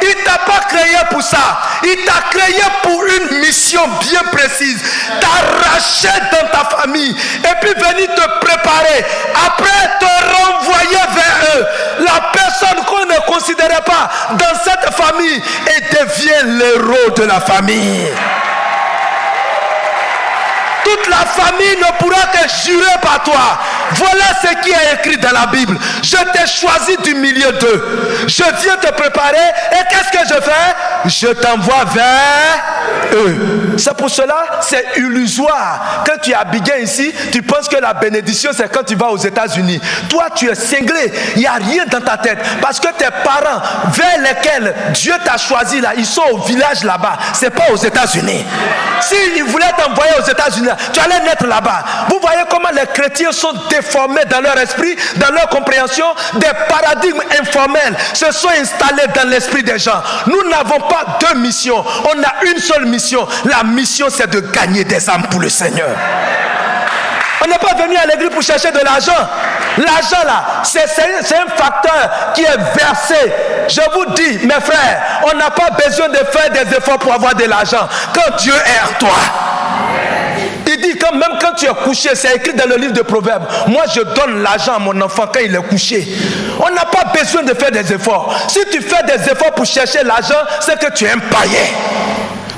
Il ne t'a pas créé pour ça. Il t'a créé pour une mission bien précise. T'arracher dans ta famille et puis venir te préparer. Après te renvoyer vers eux. La personne qu'on ne considérait pas dans cette famille et devient l'héros de la famille. Toute la famille ne pourra que jurer par toi. Voilà ce qui est écrit dans la Bible. Je t'ai choisi du milieu d'eux. Je viens te préparer. Et qu'est-ce que je fais? Je t'envoie vers eux. C'est pour cela, c'est illusoire. Quand tu es habillé ici, tu penses que la bénédiction, c'est quand tu vas aux États-Unis. Toi, tu es cinglé. Il n'y a rien dans ta tête. Parce que tes parents, vers lesquels Dieu t'a choisi là, ils sont au village là-bas. Ce n'est pas aux États-Unis. S'ils voulaient t'envoyer aux États-Unis, tu allais naître là-bas. Vous voyez comment les chrétiens sont déformés dans leur esprit, dans leur compréhension. Des paradigmes informels se sont installés dans l'esprit des gens. Nous n'avons pas deux missions. On a une seule mission. La mission, c'est de gagner des âmes pour le Seigneur. On n'est pas venu à l'église pour chercher de l'argent. L'argent là, c'est un facteur qui est versé. Je vous dis, mes frères, on n'a pas besoin de faire des efforts pour avoir de l'argent. Quand Dieu est en toi. Il dit que même quand tu es couché, c'est écrit dans le livre de Proverbes. Moi, je donne l'argent à mon enfant quand il est couché. On n'a pas besoin de faire des efforts. Si tu fais des efforts pour chercher l'argent, c'est que tu es un païen.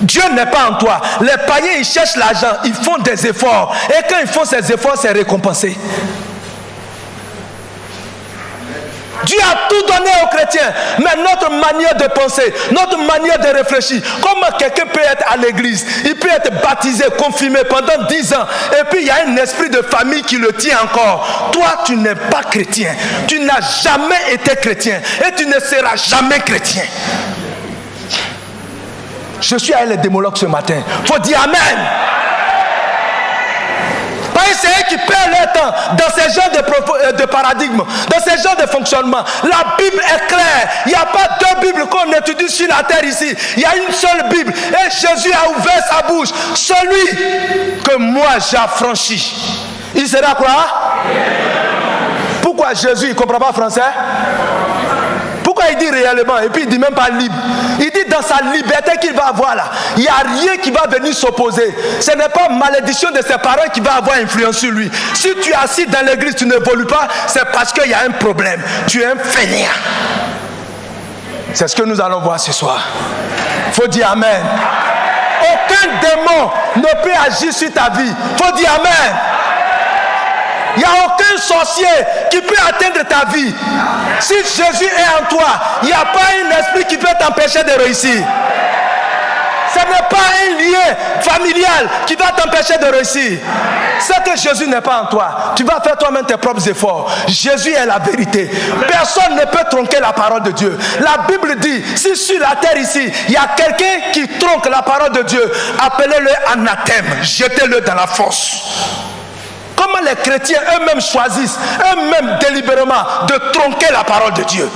Dieu n'est pas en toi. Les païens, ils cherchent l'argent, ils font des efforts. Et quand ils font ces efforts, c'est récompensé. Dieu a tout donné aux chrétiens, mais notre manière de penser, notre manière de réfléchir, comment quelqu'un peut être à l'église, il peut être baptisé, confirmé pendant 10 ans, et puis il y a un esprit de famille qui le tient encore. Toi, tu n'es pas chrétien, tu n'as jamais été chrétien, et tu ne seras jamais chrétien. Je suis avec les démologues ce matin, il faut dire Amen. C'est eux qui perdent leur temps dans ces genres de paradigmes, dans ces genres de fonctionnement. La Bible est claire. Il n'y a pas deux Bibles qu'on étudie sur la terre ici. Il y a une seule Bible. Et Jésus a ouvert sa bouche. Celui que moi j'ai affranchi, il sera quoi? Pourquoi Jésus, il ne comprend pas français? Pourquoi il dit réellement? Et puis il ne dit même pas libre. Il dit dans sa liberté qu'il va avoir là, il n'y a rien qui va venir s'opposer. Ce n'est pas malédiction de ses parents qui va avoir influence sur lui. Si tu es assis dans l'église, tu n'évolues pas, c'est parce qu'il y a un problème. Tu es un fainéant. C'est ce que nous allons voir ce soir. Il faut dire Amen. Aucun démon ne peut agir sur ta vie. Il faut dire Amen. Il n'y a aucun sorcier qui peut atteindre ta vie. Si Jésus est en toi, il n'y a pas un esprit qui peut t'empêcher de réussir. Ce n'est pas un lien familial qui va t'empêcher de réussir. C'est que Jésus n'est pas en toi. Tu vas faire toi-même tes propres efforts. Jésus est la vérité. Personne ne peut tronquer la parole de Dieu. La Bible dit, si sur la terre ici, il y a quelqu'un qui tronque la parole de Dieu, appelez-le anathème. Jetez-le dans la fosse. Comment les chrétiens eux-mêmes choisissent, eux-mêmes délibérément, de tronquer la parole de Dieu?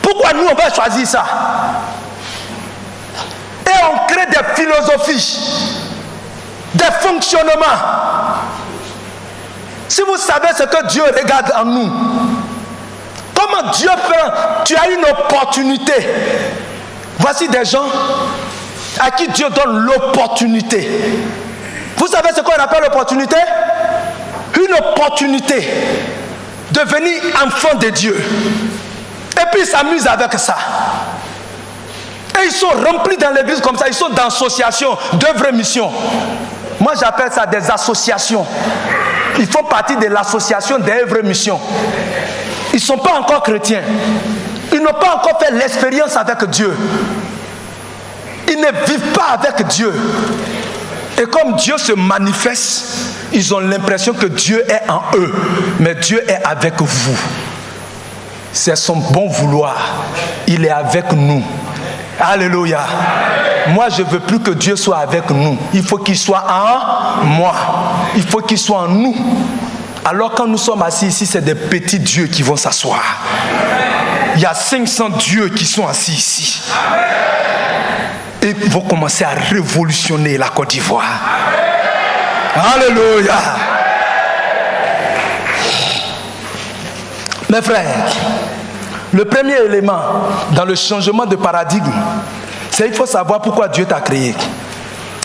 Pourquoi nous on va choisir ça? Et on crée des philosophies, des fonctionnements. Si vous savez ce que Dieu regarde en nous, comment Dieu prend, tu as une opportunité. Voici des gens à qui Dieu donne l'opportunité. Vous savez ce qu'on appelle l'opportunité? Une opportunité de devenir enfant de Dieu. Et puis ils s'amusent avec ça. Et ils sont remplis dans l'église comme ça, ils sont dans l'association d'œuvre mission. Moi j'appelle ça des associations. Ils font partie de l'association d'œuvre mission. Ils ne sont pas encore chrétiens. Ils n'ont pas encore fait l'expérience avec Dieu. Ils ne vivent pas avec Dieu. Et comme Dieu se manifeste, ils ont l'impression que Dieu est en eux. Mais Dieu est avec vous. C'est son bon vouloir. Il est avec nous. Alléluia. Moi, je ne veux plus que Dieu soit avec nous. Il faut qu'il soit en moi. Il faut qu'il soit en nous. Alors quand nous sommes assis ici, c'est des petits dieux qui vont s'asseoir. Il y a 500 dieux qui sont assis ici. Et ils vont commencer à révolutionner la Côte d'Ivoire. Alléluia. Mes frères, le premier élément dans le changement de paradigme, c'est qu'il faut savoir pourquoi Dieu t'a créé.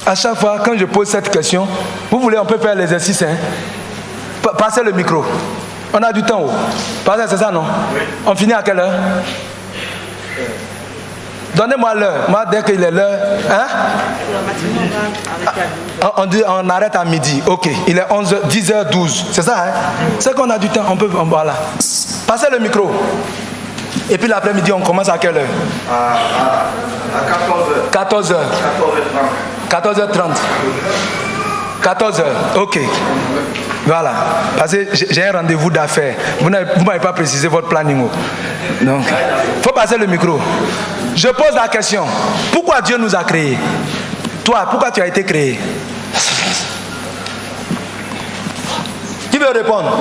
À chaque fois, quand je pose cette question, vous voulez, on peut faire l'exercice, hein? Passez le micro. On a du temps. Passez, c'est ça, non? Oui. On finit à quelle heure? Donnez-moi l'heure. Moi, dès qu'il est l'heure, hein? On arrête à midi. Ok. Il est 11h, 10h12. C'est ça, hein? C'est qu'on a du temps. On peut, voilà. Passez le micro. Et puis l'après-midi, on commence à quelle heure? À 14h. 14h30. 14h. Ok. Voilà. Parce que j'ai un rendez-vous d'affaires. Vous ne m'avez pas précisé votre planning. Donc, il faut passer le micro. Je pose la question. Pourquoi Dieu nous a créés? Toi, pourquoi tu as été créé? Qui veut répondre?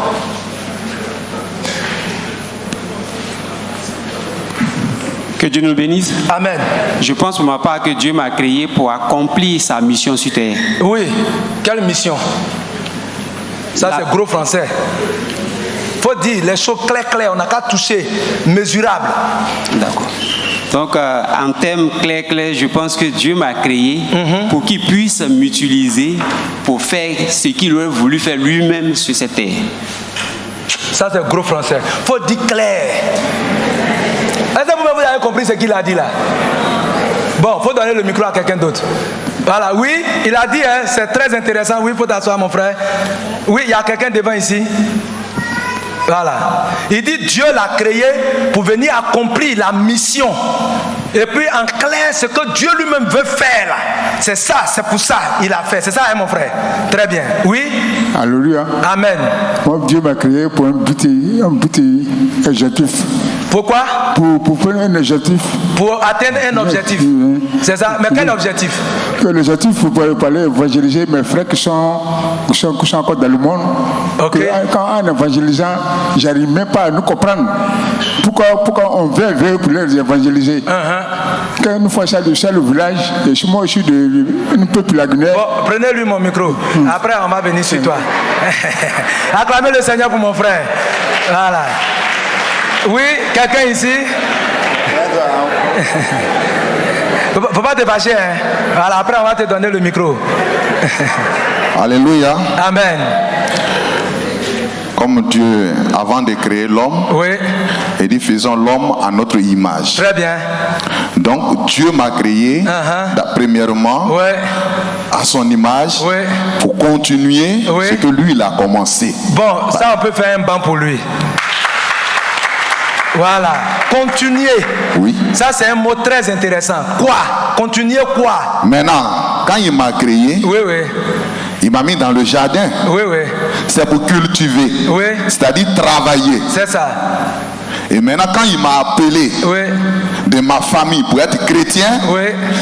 Que Dieu nous bénisse. Amen. Je pense pour ma part que Dieu m'a créé pour accomplir sa mission sur terre. Oui. Quelle mission? Ça, c'est gros français. Il faut dire les choses claires, on n'a qu'à toucher, mesurables. D'accord. Donc, en termes clairs, je pense que Dieu m'a créé pour qu'il puisse m'utiliser pour faire ce qu'il aurait voulu faire lui-même sur cette terre. Ça, c'est gros français. Il faut dire clair. Est-ce que vous avez compris ce qu'il a dit là? Bon, il faut donner le micro à quelqu'un d'autre. Voilà, oui, il a dit, hein, c'est très intéressant. Oui, il faut t'asseoir, mon frère. Oui, il y a quelqu'un devant ici. Voilà. Il dit Dieu l'a créé pour venir accomplir la mission. Et puis en clair, ce que Dieu lui-même veut faire là, c'est ça, c'est pour ça il a fait. C'est ça, hein, mon frère? Très bien. Oui? Alléluia. Amen. Moi, Dieu m'a créé pour un but objectif. Pourquoi? Pour prendre un objectif. Pour atteindre un objectif. C'est ça. Mais quel objectif? L'objectif, pour aller évangéliser mes frères qui sont encore dans le monde. Ok. Quand en évangélisant, j'arrive même pas à nous comprendre. Pourquoi on vient pour les évangéliser? Quand une fois ça le village, moi je suis un peuple lagunaire. Bon, prenez-lui mon micro. Après, on va venir sur toi. Acclamez le Seigneur pour mon frère. Voilà. Oui, quelqu'un ici? Faut pas te fâcher, hein? Voilà, après on va te donner le micro. Alléluia. Amen. Comme Dieu, avant de créer l'homme, oui, il dit faisons l'homme à notre image. Très bien. Donc Dieu m'a créé, premièrement, oui, à son image, oui, pour continuer ce que lui il a commencé. Bon, ça on peut faire un banc pour lui. Voilà, continuer. Oui. Ça c'est un mot très intéressant. Quoi? Continuer quoi? Maintenant, quand il m'a créé, oui, oui, il m'a mis dans le jardin. Oui, oui. C'est pour cultiver. Oui. C'est-à-dire travailler. C'est ça. Et maintenant, quand il m'a appelé de ma famille pour être chrétien,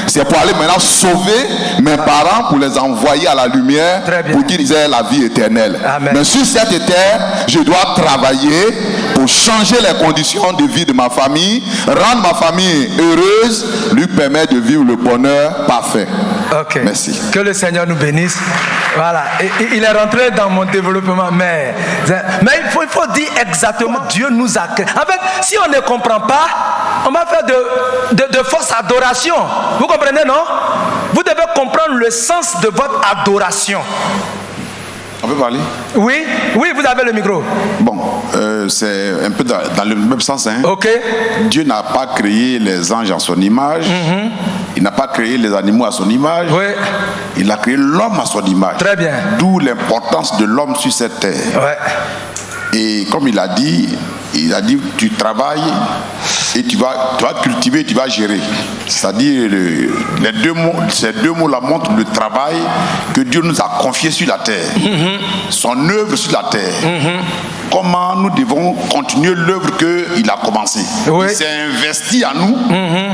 c'est pour aller maintenant sauver mes parents, pour les envoyer à la lumière, pour qu'ils aient la vie éternelle. Amen. Mais sur cette terre, je dois travailler pour changer les conditions de vie de ma famille, rendre ma famille heureuse, lui permettre de vivre le bonheur parfait. Ok. Merci. Que le Seigneur nous bénisse. Voilà. Et il est rentré dans mon développement. Mais il faut dire exactement Dieu nous a créé. En fait, si on ne comprend pas, on va faire de fausses adorations. Vous comprenez, non? Vous devez comprendre le sens de votre adoration. On peut parler? Oui, vous avez le micro. Bon, c'est un peu dans le même sens. Hein. Ok. Dieu n'a pas créé les anges à son image. Il n'a pas créé les animaux à son image. Oui. Il a créé l'homme à son image. Très bien. D'où l'importance de l'homme sur cette terre. Ouais. Et comme il a dit tu travailles et tu vas cultiver, tu vas gérer. C'est-à-dire ces deux mots-là montrent le travail que Dieu nous a confié sur la terre. Son œuvre sur la terre. Comment nous devons continuer l'œuvre qu'il a commencée. Il s'est investi en nous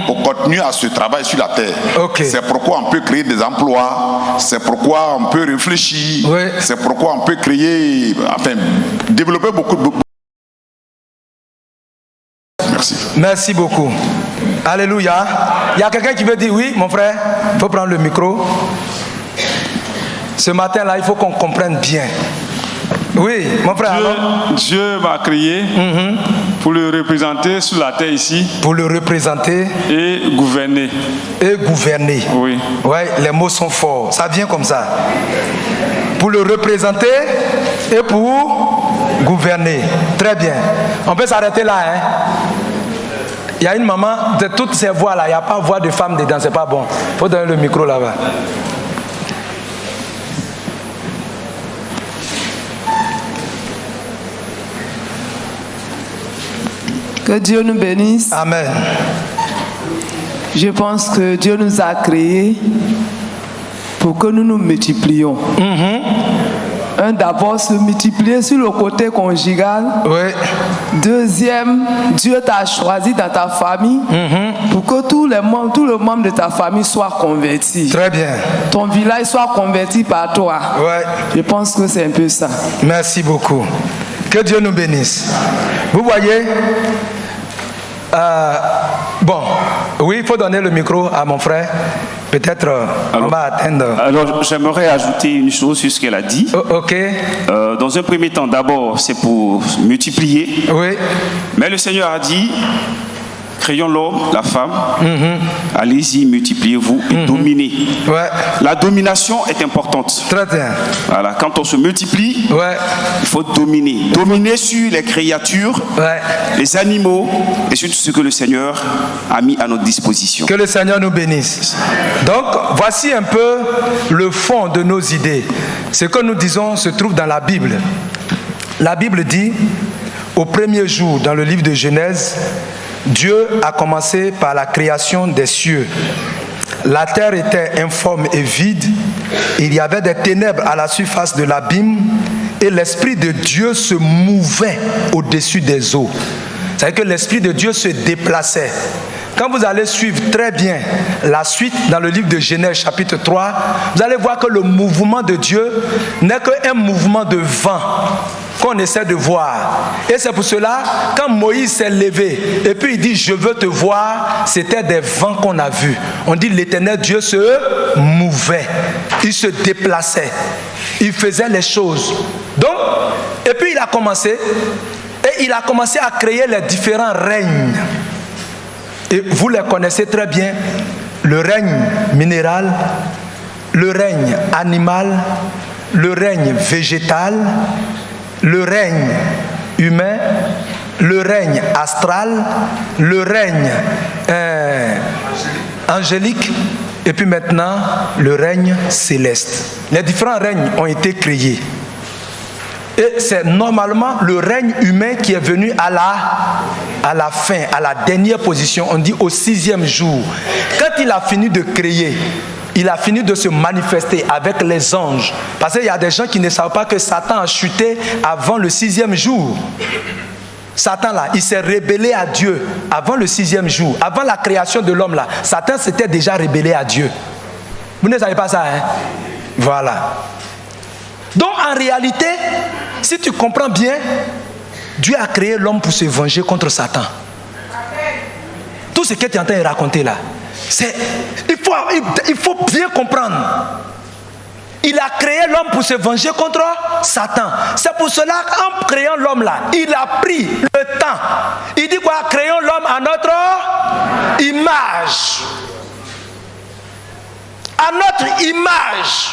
pour continuer à ce travail sur la terre. Okay. C'est pourquoi on peut créer des emplois, c'est pourquoi on peut réfléchir, c'est pourquoi on peut créer, développer beaucoup de... Merci. Merci beaucoup. Alléluia. Il y a quelqu'un qui veut dire oui, mon frère, il faut prendre le micro. Ce matin-là, il faut qu'on comprenne bien. Oui, mon frère. Dieu m'a créé pour le représenter sur la terre ici. Pour le représenter. Et gouverner. Et gouverner. Oui. Ouais, les mots sont forts. Ça vient comme ça. Pour le représenter et pour gouverner. Très bien. On peut s'arrêter là, hein? Il y a une maman, de toutes ces voix-là, il n'y a pas voix de femme dedans, c'est pas bon. Il faut donner le micro là-bas. Que Dieu nous bénisse. Amen. Je pense que Dieu nous a créés pour que nous nous multiplions. Un, d'abord, se multiplier sur le côté conjugal. Oui. Deuxième, Dieu t'a choisi dans ta famille pour que tout le membre de ta famille soit converti. Très bien. Ton village soit converti par toi. Ouais. Je pense que c'est un peu ça. Merci beaucoup. Que Dieu nous bénisse. Vous voyez, bon, oui, il faut donner le micro à mon frère. Peut-être on va atteindre. Alors, j'aimerais ajouter une chose sur ce qu'elle a dit. Ok. Dans un premier temps, d'abord, c'est pour multiplier. Oui. Mais le Seigneur a dit, créons l'homme, la femme, allez-y, multipliez-vous et dominez. Ouais. La domination est importante. Très bien. Voilà, quand on se multiplie, il faut dominer. Dominer sur les créatures, les animaux et sur tout ce que le Seigneur a mis à notre disposition. Que le Seigneur nous bénisse. Donc, voici un peu le fond de nos idées. Ce que nous disons se trouve dans la Bible. La Bible dit, au premier jour, dans le livre de Genèse, Dieu a commencé par la création des cieux. La terre était informe et vide. Il y avait des ténèbres à la surface de l'abîme et l'Esprit de Dieu se mouvait au-dessus des eaux. C'est-à-dire que l'Esprit de Dieu se déplaçait. Quand vous allez suivre très bien la suite dans le livre de Genèse chapitre 3, vous allez voir que le mouvement de Dieu n'est qu'un mouvement de vent qu'on essaie de voir. Et c'est pour cela, quand Moïse s'est levé et puis il dit je veux te voir, c'était des vents qu'on a vus. On dit l'Éternel Dieu se mouvait, il se déplaçait, il faisait les choses. Donc, et puis il a commencé à créer les différents règnes. Et vous les connaissez très bien, le règne minéral, le règne animal, le règne végétal, le règne humain, le règne astral, le règne angélique, et puis maintenant le règne céleste. Les différents règnes ont été créés. Et c'est normalement le règne humain qui est venu à la fin, à la dernière position. On dit au 6e jour. Quand il a fini de créer, il a fini de se manifester avec les anges. Parce qu'il y a des gens qui ne savent pas que Satan a chuté avant le 6e jour. Satan là, il s'est rébellé à Dieu avant le 6e jour. Avant la création de l'homme là, Satan s'était déjà rébellé à Dieu. Vous ne savez pas ça, hein? Voilà. Donc en réalité, si tu comprends bien, Dieu a créé l'homme pour se venger contre Satan. Tout ce que tu es en train de raconter là, il faut bien comprendre. Il a créé l'homme pour se venger contre Satan. C'est pour cela qu'en créant l'homme là, il a pris le temps. Il dit quoi? Créons l'homme à notre image. À notre image.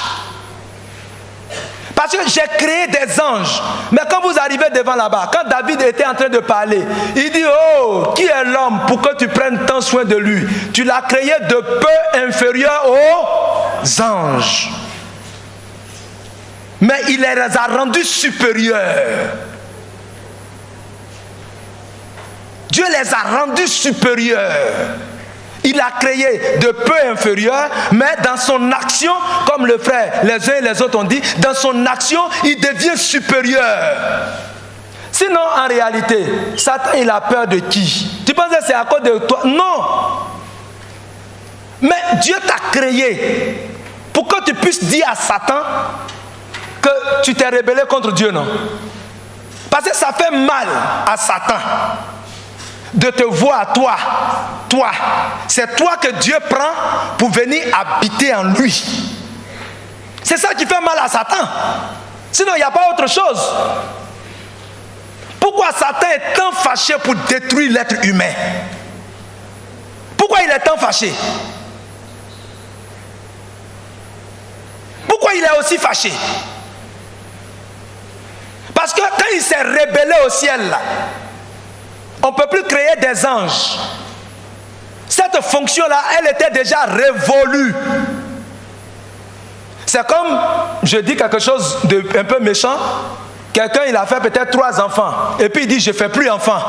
Parce que j'ai créé des anges. Mais quand vous arrivez devant là-bas, quand David était en train de parler, il dit, oh, qui est l'homme pour que tu prennes tant soin de lui? Tu l'as créé de peu inférieur aux anges. Mais il les a rendus supérieurs. Dieu les a rendus supérieurs. Il a créé de peu inférieur, mais dans son action, comme le frère, les uns et les autres ont dit, dans son action, il devient supérieur. Sinon, en réalité, Satan, il a peur de qui? Tu penses que c'est à cause de toi? Non. Mais Dieu t'a créé pour que tu puisses dire à Satan que tu t'es rebellé contre Dieu, non? Parce que ça fait mal à Satan de te voir, toi. C'est toi que Dieu prend pour venir habiter en lui. C'est ça qui fait mal à Satan. Sinon, il n'y a pas autre chose. Pourquoi Satan est tant fâché pour détruire l'être humain? Pourquoi il est tant fâché? Pourquoi il est aussi fâché? Parce que quand il s'est rebellé au ciel, là, on ne peut plus créer des anges. Cette fonction-là, elle était déjà révolue. C'est comme, je dis quelque chose de un peu méchant, quelqu'un il a fait peut-être 3 enfants, et puis il dit je ne fais plus enfant.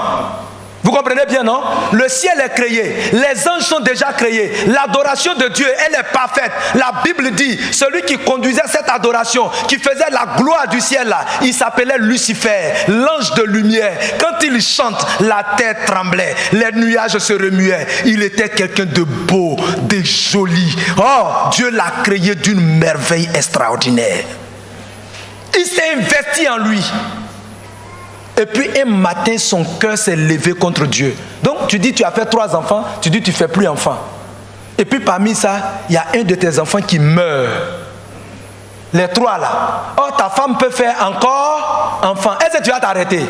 Vous comprenez bien, non? Le ciel est créé, les anges sont déjà créés, l'adoration de Dieu, elle est parfaite. La Bible dit, celui qui conduisait cette adoration, qui faisait la gloire du ciel là, il s'appelait Lucifer, l'ange de lumière. Quand il chante, la terre tremblait, les nuages se remuaient. Il était quelqu'un de beau, de joli. Oh, Dieu l'a créé d'une merveille extraordinaire. Il s'est investi en lui. Et puis un matin, son cœur s'est levé contre Dieu. Donc tu dis tu as fait 3 enfants, tu dis tu ne fais plus enfant. Et puis parmi ça, il y a un de tes enfants qui meurt. Les 3 là. Oh, ta femme peut faire encore enfant. Est-ce que tu vas t'arrêter?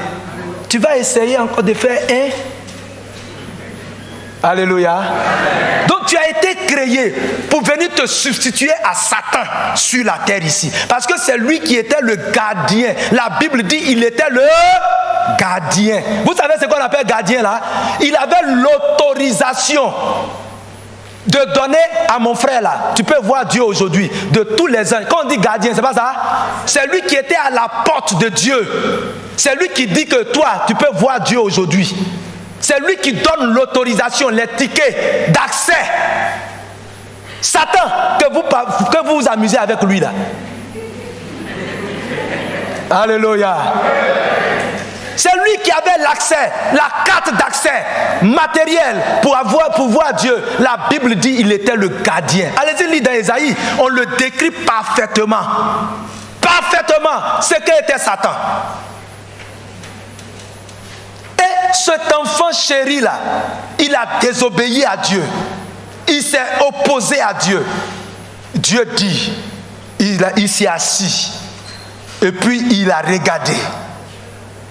Tu vas essayer encore de faire un. Alléluia. Donc tu as été créé pour venir te substituer à Satan sur la terre ici. Parce que c'est lui qui était le gardien. La Bible dit il était le gardien. Vous savez ce qu'on appelle gardien là? Il avait l'autorisation de donner à mon frère là. Tu peux voir Dieu aujourd'hui. De tous les anges. Quand on dit gardien, c'est pas ça? C'est lui qui était à la porte de Dieu. C'est lui qui dit que toi, tu peux voir Dieu aujourd'hui. C'est lui qui donne l'autorisation, les tickets d'accès. Satan, que vous vous amusez avec lui là. Alléluia. C'est lui qui avait l'accès, la carte d'accès matérielle pour voir Dieu. La Bible dit qu'il était le gardien. Allez-y, lire dans Ésaïe, on le décrit parfaitement. Parfaitement, ce qu'était Satan. Et cet enfant chéri là, il a désobéi à Dieu. Il s'est opposé à Dieu. Dieu dit, il s'est assis. Et puis il a regardé.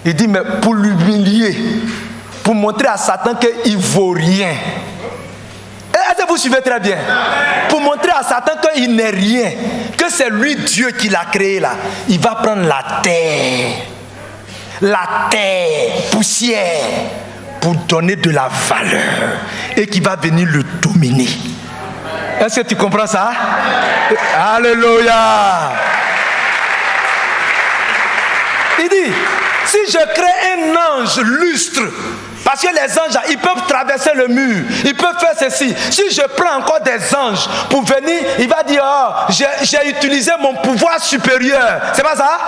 Il dit, mais pour l'humilier, pour montrer à Satan qu'il ne vaut rien. Est-ce que vous suivez très bien? Pour montrer à Satan qu'il n'est rien, que c'est lui Dieu qui l'a créé là. Il va prendre la terre, poussière, pour donner de la valeur et qui va venir le dominer. Est-ce que tu comprends ça? Alléluia. Il dit, si je crée un ange lustre, parce que les anges, ils peuvent traverser le mur, ils peuvent faire ceci. Si je prends encore des anges pour venir, il va dire, oh, j'ai utilisé mon pouvoir supérieur. C'est pas ça?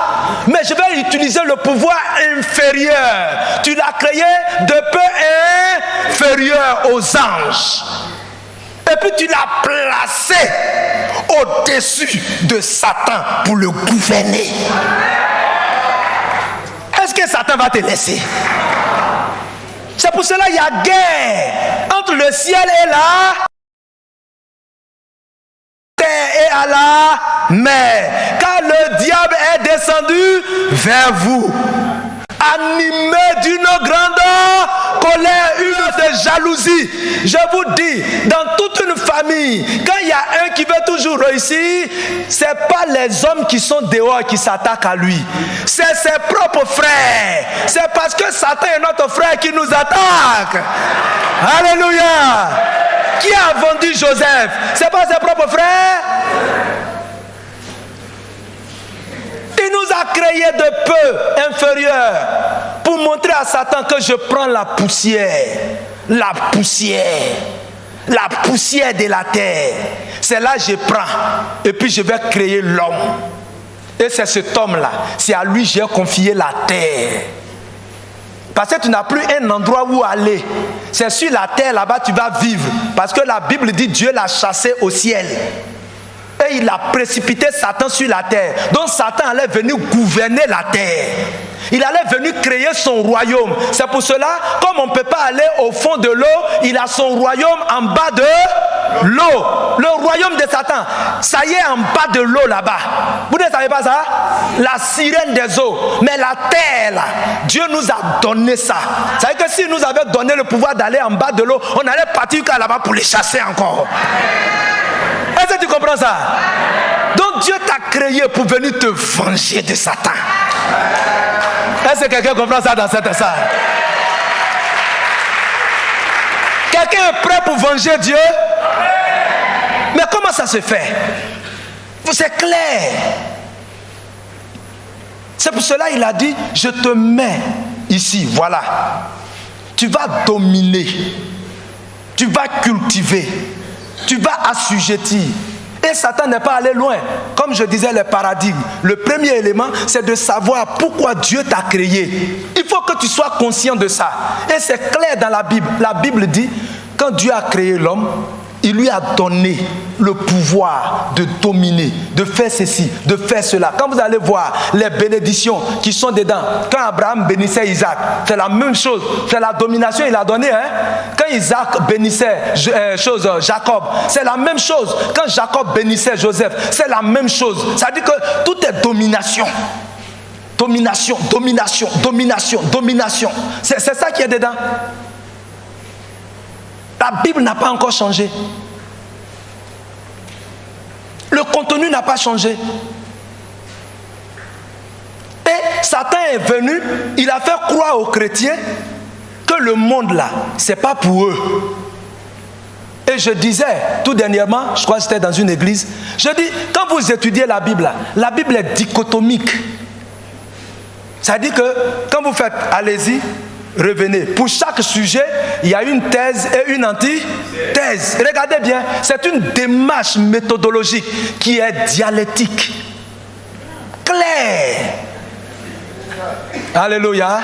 Mais je vais utiliser le pouvoir inférieur. Tu l'as créé de peu inférieur aux anges. Et puis tu l'as placé au-dessus de Satan pour le gouverner. Est-ce que Satan va te laisser? C'est pour cela qu'il y a guerre entre le ciel et la terre et à la mer. Car le diable est descendu vers vous, animé d'une grande colère, une de jalousie. Je vous dis, dans toute une famille, quand il y a un qui veut toujours réussir, ce n'est pas les hommes qui sont dehors qui s'attaquent à lui. C'est ses propres frères. C'est parce que Satan est notre frère qui nous attaque. Alléluia. Qui a vendu Joseph? Ce n'est pas ses propres frères. Il nous a créé de peu inférieur pour montrer à Satan que je prends la poussière de la terre. C'est là que je prends et puis je vais créer l'homme. Et c'est cet homme-là, c'est à lui que j'ai confié la terre. Parce que tu n'as plus un endroit où aller. C'est sur la terre là-bas tu vas vivre. Parce que la Bible dit Dieu l'a chassé au ciel. Et il a précipité Satan sur la terre. Donc Satan allait venir gouverner la terre. Il allait venir créer son royaume. C'est pour cela, comme on ne peut pas aller au fond de l'eau, il a son royaume en bas de l'eau. Le royaume de Satan, ça y est en bas de l'eau là-bas. Vous ne savez pas ça? La sirène des eaux. Mais la terre là, Dieu nous a donné ça. Ça veut dire que si nous avions donné le pouvoir d'aller en bas de l'eau, on allait partir là-bas pour les chasser encore. Est-ce que tu comprends ça? Donc Dieu t'a créé pour venir te venger de Satan. Est-ce que quelqu'un comprend ça dans cette salle? Quelqu'un est prêt pour venger Dieu? Mais comment ça se fait? C'est clair. C'est pour cela qu'il a dit, je te mets ici, voilà. Tu vas dominer. Tu vas cultiver. Tu vas assujettir. Et Satan n'est pas allé loin. Comme je disais, les paradigmes. Le premier élément, c'est de savoir pourquoi Dieu t'a créé. Il faut que tu sois conscient de ça. Et c'est clair dans la Bible. La Bible dit, quand Dieu a créé l'homme, il lui a donné le pouvoir de dominer, de faire ceci, de faire cela. Quand vous allez voir les bénédictions qui sont dedans, quand Abraham bénissait Isaac, c'est la même chose. C'est la domination qu'il a donnée. Quand Isaac bénissait Jacob, c'est la même chose. Quand Jacob bénissait Joseph, c'est la même chose. Ça veut dire que tout est domination. Domination, domination, domination, domination. C'est ça qui est dedans. La Bible n'a pas encore changé. Le contenu n'a pas changé. Et Satan est venu, il a fait croire aux chrétiens que le monde là, c'est pas pour eux. Et je disais tout dernièrement, je crois que c'était dans une église, je dis, quand vous étudiez la Bible est dichotomique. Ça dit que quand vous faites, allez-y, revenez. Pour chaque sujet, il y a une thèse et une antithèse. Regardez bien, c'est une démarche méthodologique qui est dialectique. Claire. Alléluia.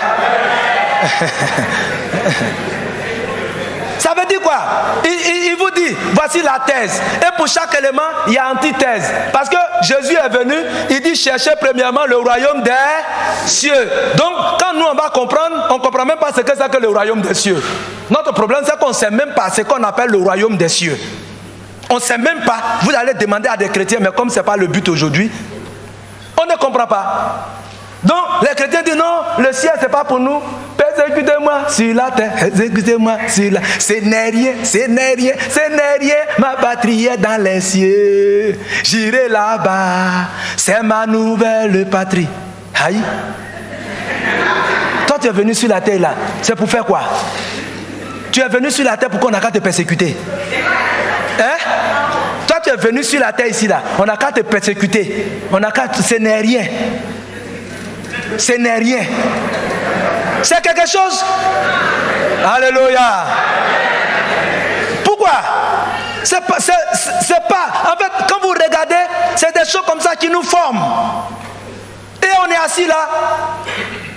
Ça veut dire quoi? Il vous dit, voici la thèse. Et pour chaque élément, il y a antithèse. Parce que Jésus est venu, il dit, cherchez premièrement le royaume des cieux. Donc, quand nous, on va comprendre, on ne comprend même pas ce que c'est que le royaume des cieux. Notre problème, c'est qu'on ne sait même pas ce qu'on appelle le royaume des cieux. On ne sait même pas. Vous allez demander à des chrétiens, mais comme ce n'est pas le but aujourd'hui, on ne comprend pas. Donc, les chrétiens disent non, le ciel, ce n'est pas pour nous. Persécutez-moi sur la terre, persécutez-moi sur la terre. Ce n'est rien, ce n'est rien, ce n'est rien. Ma patrie est dans les cieux. J'irai là-bas, c'est ma nouvelle patrie. Aïe. Toi, tu es venu sur la terre là, c'est pour faire quoi? Tu es venu sur la terre pour qu'on n'a qu'à te persécuter. Hein? Toi, tu es venu sur la terre ici là, on n'a qu'à te persécuter. On n'a qu'à, ce n'est rien. Ce n'est rien. C'est quelque chose. Alléluia. Pourquoi? C'est pas. En fait, quand vous regardez, c'est des choses comme ça qui nous forment. Et on est assis là.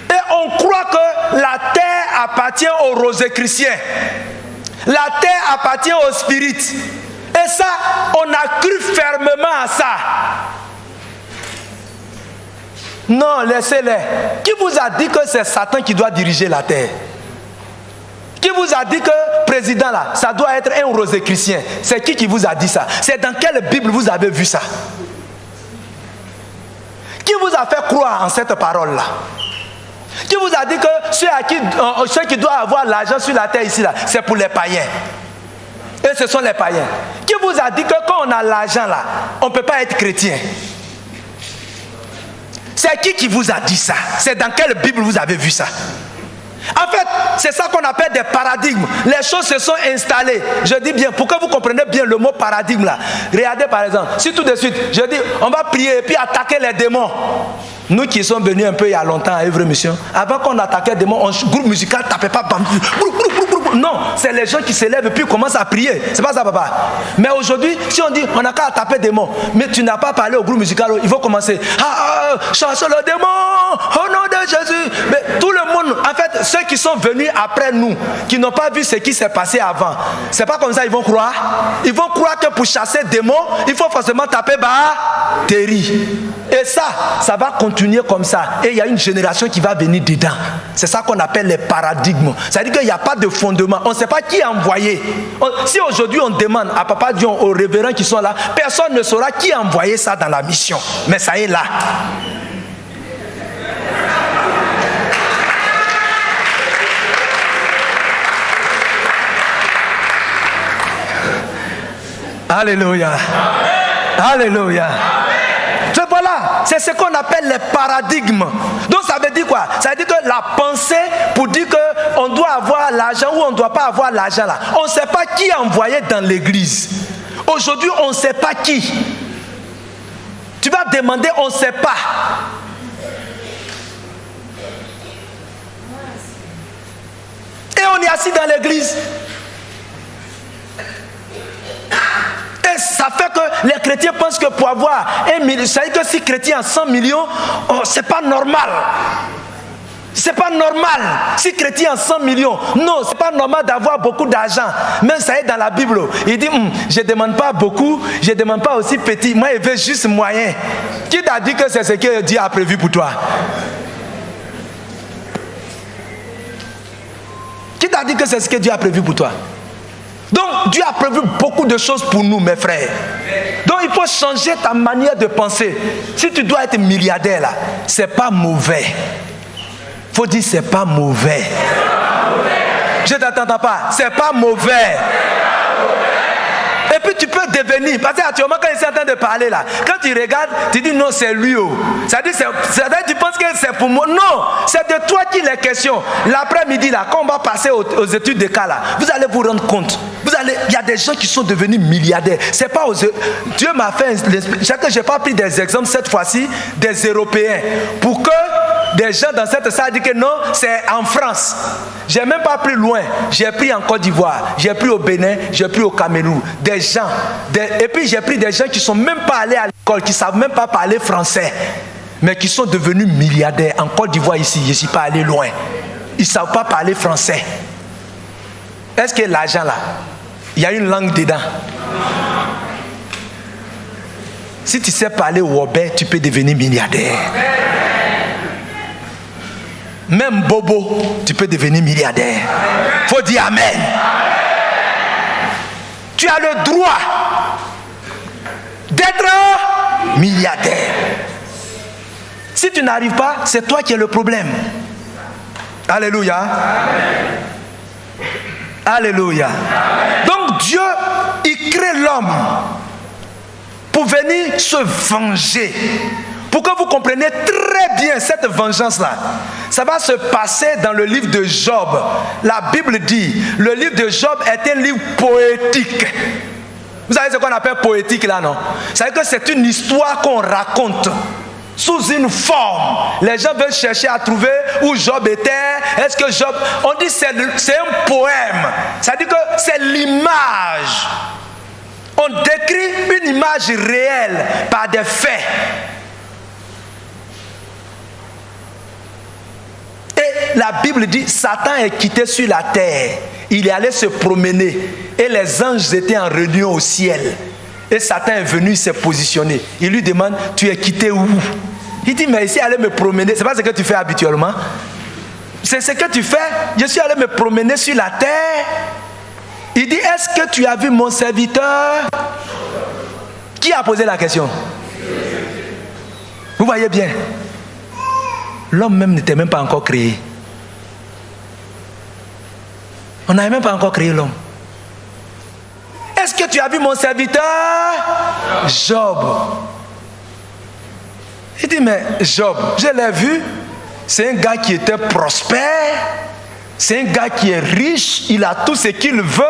Et on croit que la terre appartient aux rosicruciens. La terre appartient aux spirites. Et ça, on a cru fermement à ça. Non, laissez-les. Qui vous a dit que c'est Satan qui doit diriger la terre? Qui vous a dit que président là, ça doit être un rosicrucien? C'est qui vous a dit ça? C'est dans quelle Bible vous avez vu ça? Qui vous a fait croire en cette parole là? Qui vous a dit que ceux qui doivent avoir l'argent sur la terre ici, là, c'est pour les païens? Et ce sont les païens. Qui vous a dit que quand on a l'argent là, on ne peut pas être chrétien? C'est qui vous a dit ça? C'est dans quelle Bible vous avez vu ça? En fait, c'est ça qu'on appelle des paradigmes. Les choses se sont installées. Je dis bien, pour que vous compreniez bien le mot paradigme là. Regardez par exemple, si tout de suite, je dis, on va prier et puis attaquer les démons. Nous qui sommes venus un peu il y a longtemps à Œuvre Mission, avant qu'on attaquait les démons, un groupe musical ne tapait pas. Non, c'est les gens qui se lèvent et puis commencent à prier. C'est pas ça, papa. Mais aujourd'hui, si on dit, on n'a qu'à taper des démons, mais tu n'as pas parlé au groupe musical, il faut commencer. Chasse le démon au nom de Jésus. Mais tout le monde, en fait, ceux qui sont venus après nous, qui n'ont pas vu ce qui s'est passé avant, c'est pas comme ça ils vont croire. Ils vont croire que pour chasser des démons, il faut forcément taper batterie. Et ça va continuer comme ça. Et il y a une génération qui va venir dedans. C'est ça qu'on appelle les paradigmes. C'est-à-dire qu'il n'y a pas de fondement. On ne sait pas qui a envoyé. Si aujourd'hui on demande à Papa Dion, aux révérends qui sont là, personne ne saura qui a envoyé ça dans la mission. Mais ça est là. Alléluia. Alléluia. Voilà, c'est ce qu'on appelle les paradigmes. Donc ça veut dire quoi? Ça veut dire que la pensée pour dire qu'on doit avoir l'argent ou on ne doit pas avoir l'argent là. On ne sait pas qui a envoyé dans l'église. Aujourd'hui, on ne sait pas qui. Tu vas demander, on ne sait pas. Et on est assis dans l'église. Et ça fait que les chrétiens pensent que pour avoir 1 million, ça veut dire que si chrétien a 100 millions, c'est pas normal. C'est pas normal. Si chrétien a 100 millions, non, c'est pas normal d'avoir beaucoup d'argent. Même ça est dans la Bible. Il dit, je demande pas beaucoup, je demande pas aussi petit. Moi, je veux juste moyen. Qui t'a dit que c'est ce que Dieu a prévu pour toi? Qui t'a dit que c'est ce que Dieu a prévu pour toi? Donc Dieu a prévu beaucoup de choses pour nous, mes frères. Donc il faut changer ta manière de penser. Si tu dois être milliardaire là, c'est pas mauvais. Faut dire c'est pas mauvais. Je t'entends pas. C'est pas mauvais. Et puis tu peux devenir, parce qu'actuellement quand il est en train de parler là, quand tu regardes, tu dis non c'est lui. C'est-à-dire tu penses que c'est pour moi. Non, c'est de toi qu'il est question. L'après-midi là, quand on va passer aux études de cas là, vous allez vous rendre compte. Il y a des gens qui sont devenus milliardaires. C'est pas Dieu m'a fait, je n'ai pas pris des exemples cette fois-ci des Européens pour que des gens dans cette salle disent que non, c'est en France. J'ai même pas pris loin. J'ai pris en Côte d'Ivoire, j'ai pris au Bénin, j'ai pris au Cameroun. Des gens. Et puis j'ai pris des gens qui ne sont même pas allés à l'école, qui ne savent même pas parler français, mais qui sont devenus milliardaires. En Côte d'Ivoire ici, je ne suis pas allé loin. Ils ne savent pas parler français. Est-ce que l'argent là, il y a une langue dedans? Si tu sais parler au Wobé, tu peux devenir milliardaire. Même Bobo, tu peux devenir milliardaire. Faut dire Amen. Tu as le droit d'être milliardaire. Si tu n'arrives pas, c'est toi qui es le problème. Alléluia. Alléluia. Donc Dieu, il crée l'homme pour venir se venger. Pour que vous compreniez très bien cette vengeance-là, ça va se passer dans le livre de Job. La Bible dit, le livre de Job est un livre poétique. Vous savez ce qu'on appelle poétique là, non? C'est que c'est une histoire qu'on raconte sous une forme. Les gens veulent chercher à trouver où Job était. Est-ce que Job... On dit c'est un poème. Ça dit que c'est l'image. On décrit une image réelle par des faits. Et la Bible dit, Satan est quitté sur la terre. Il est allé se promener. Et les anges étaient en réunion au ciel. Et Satan est venu, il s'est positionné. Il lui demande, tu es quitté où? Il dit, mais ici, aller me promener. C'est pas ce que tu fais habituellement. C'est ce que tu fais. Je suis allé me promener sur la terre. Il dit, est-ce que tu as vu mon serviteur? Qui a posé la question? Vous voyez bien. l'homme même n'était même pas encore créé. On n'avait même pas encore créé l'homme. Est-ce que tu as vu mon serviteur Job? Il dit, mais Job, je l'ai vu. C'est un gars qui était prospère. C'est un gars qui est riche. Il a tout ce qu'il veut.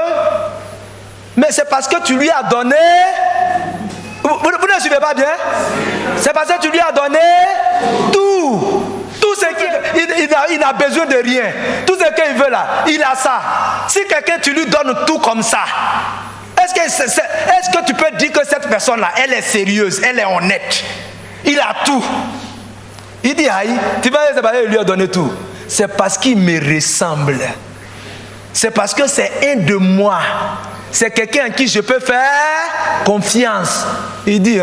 Mais c'est parce que tu lui as donné... Vous ne suivez pas bien? C'est parce que tu lui as donné tout. Tout ce qu'il n'a besoin de rien. Tout ce qu'il veut là, il a ça. Si quelqu'un, tu lui donnes tout comme ça, est-ce que tu peux dire que cette personne-là, elle est sérieuse, elle est honnête? Il a tout. Il dit, aïe, tu vas lui a donné tout. C'est parce qu'il me ressemble. C'est parce que c'est un de moi. C'est quelqu'un à qui je peux faire confiance. Il dit,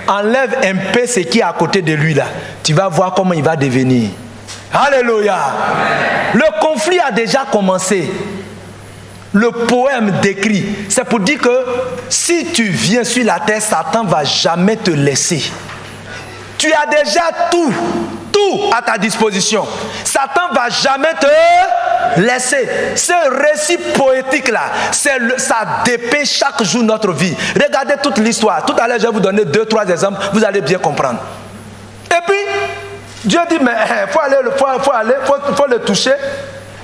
enlève un peu ce qui est à côté de lui là. Tu vas voir comment il va devenir. Alléluia. Le conflit a déjà commencé. Le poème décrit. C'est pour dire que si tu viens sur la terre, Satan ne va jamais te laisser. Tu as déjà tout à ta disposition. Satan ne va jamais te laisser. Ce récit poétique-là, ça dépeint chaque jour notre vie. Regardez toute l'histoire. Tout à l'heure, je vais vous donner 2-3 exemples. Vous allez bien comprendre. Et puis, Dieu dit, mais il faut le toucher.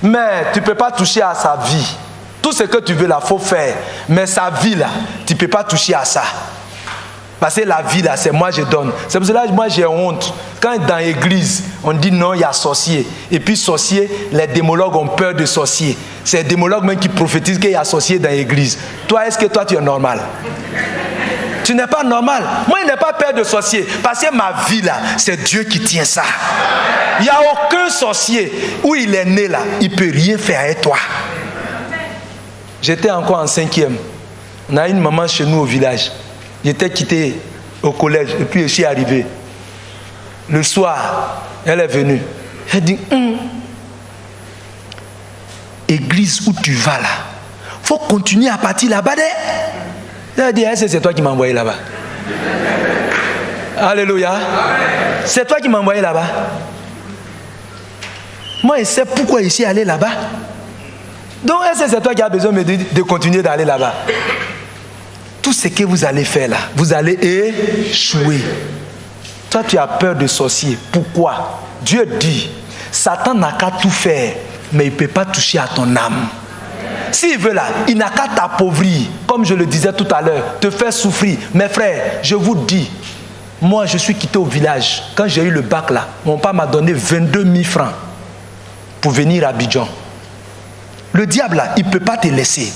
Mais tu ne peux pas toucher à sa vie. Tout ce que tu veux là, il faut faire. Mais sa vie là, tu ne peux pas toucher à ça. Parce que la vie là, c'est moi je donne. C'est pour cela que moi j'ai honte. Quand dans l'église, on dit non, il y a sorcier. Et puis sorcier, les démologues ont peur de sorcier. C'est les démologues même qui prophétisent qu'il y a sorcier dans l'église. Toi, est-ce que toi tu es normal? Tu n'es pas normal. Moi, je n'ai pas peur de sorcier. Parce que ma vie là, c'est Dieu qui tient ça. Il n'y a aucun sorcier où il est né là, il ne peut rien faire avec toi. J'étais encore en 5e. On a une maman chez nous au village. J'étais quitté au collège et puis je suis arrivé. Le soir, elle est venue. Elle dit, église où tu vas là, il faut continuer à partir là-bas. Elle dit, c'est toi qui m'as envoyé là-bas. Alléluia. C'est toi qui m'as envoyé là-bas. Moi, je sais pourquoi je suis allé là-bas. Donc, c'est toi qui as besoin de continuer d'aller là-bas. Tout ce que vous allez faire là, vous allez échouer. Toi, tu as peur de sorcier. Pourquoi? Dieu dit, Satan n'a qu'à tout faire, mais il ne peut pas toucher à ton âme. S'il veut là, il n'a qu'à t'appauvrir, comme je le disais tout à l'heure, te faire souffrir. Mes frères, je vous dis, moi, je suis quitté au village. Quand j'ai eu le bac là, mon père m'a donné 22 000 francs pour venir à Abidjan. Le diable là, il ne peut pas te laisser. Il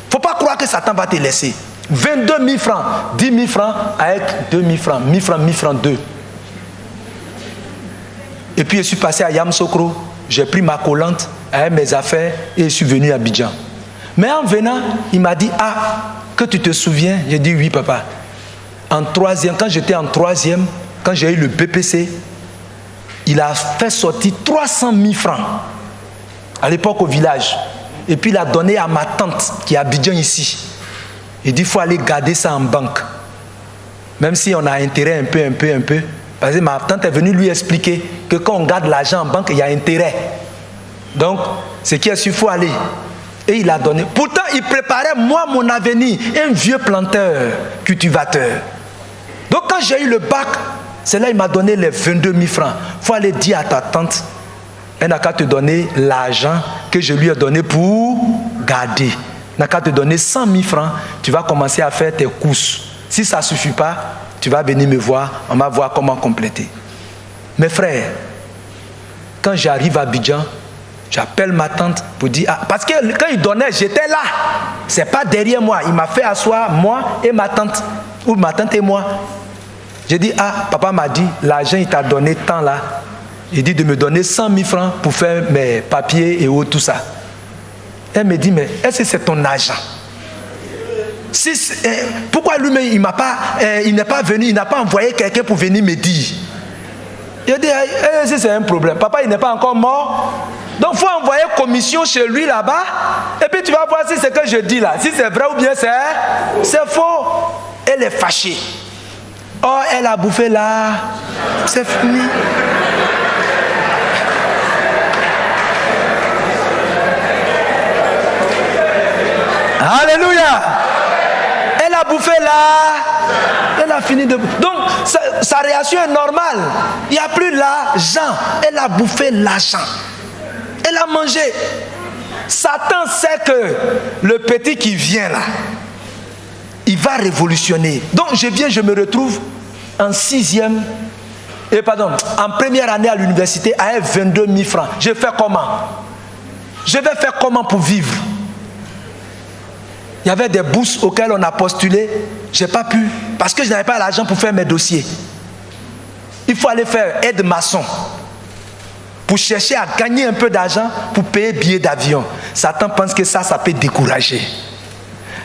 ne faut pas croire que Satan va te laisser. 22 000 francs, 10 000 francs avec 2 000 francs, 1000 francs, 1000 francs, 2. Et puis je suis passé à Yamsokro, j'ai pris ma collante avec mes affaires et je suis venu à Abidjan. Mais en venant, il m'a dit, que tu te souviens? J'ai dit oui papa. En 3e, quand j'étais en 3e, quand j'ai eu le BPC, il a fait sortir 300 000 francs à l'époque au village. Et puis il a donné à ma tante qui est à Abidjan ici. Il dit, il faut aller garder ça en banque. Même si on a intérêt un peu. Parce que ma tante est venue lui expliquer que quand on garde l'argent en banque, il y a intérêt. Donc, ce qui est sûr, il faut aller. Et il a donné. Pourtant, il préparait, moi, mon avenir. Un vieux planteur, cultivateur. Donc, quand j'ai eu le bac, c'est là qu'il m'a donné les 22 000 francs. Il faut aller dire à ta tante, elle n'a qu'à te donner l'argent que je lui ai donné pour garder. N'a qu'à te donner 100 000 francs, tu vas commencer à faire tes courses. Si ça ne suffit pas, tu vas venir me voir, on va voir comment compléter. Mes frères, quand j'arrive à Abidjan, j'appelle ma tante pour dire, parce que quand il donnait, j'étais là. Ce n'est pas derrière moi, il m'a fait asseoir, moi et ma tante, ou ma tante et moi. J'ai dit, papa m'a dit, l'argent il t'a donné tant là. Il dit de me donner 100 000 francs pour faire mes papiers et tout ça. Elle me dit, mais est-ce que c'est ton argent? Pourquoi lui-même, il n'est pas venu, il n'a pas envoyé quelqu'un pour venir me dire? Il a dit, c'est un problème. Papa, il n'est pas encore mort. Donc, il faut envoyer commission chez lui là-bas. Et puis, tu vas voir si c'est ce que je dis là. Si c'est vrai ou bien c'est faux. Elle est fâchée. Oh, elle a bouffé là. C'est fini. Alléluia. Elle a bouffé là. Elle a fini de... Donc, sa réaction est normale. Il n'y a plus l'argent. Elle a bouffé l'argent. Elle a mangé. Satan sait que le petit qui vient là, il va révolutionner. Donc, je me retrouve en en première année à l'université avec 22 000 francs. Je fais comment? Je vais faire comment pour vivre? Il y avait des bourses auxquelles on a postulé. Je n'ai pas pu parce que je n'avais pas l'argent pour faire mes dossiers. Il faut aller faire aide maçon pour chercher à gagner un peu d'argent pour payer billet d'avion. Satan pense que ça peut décourager.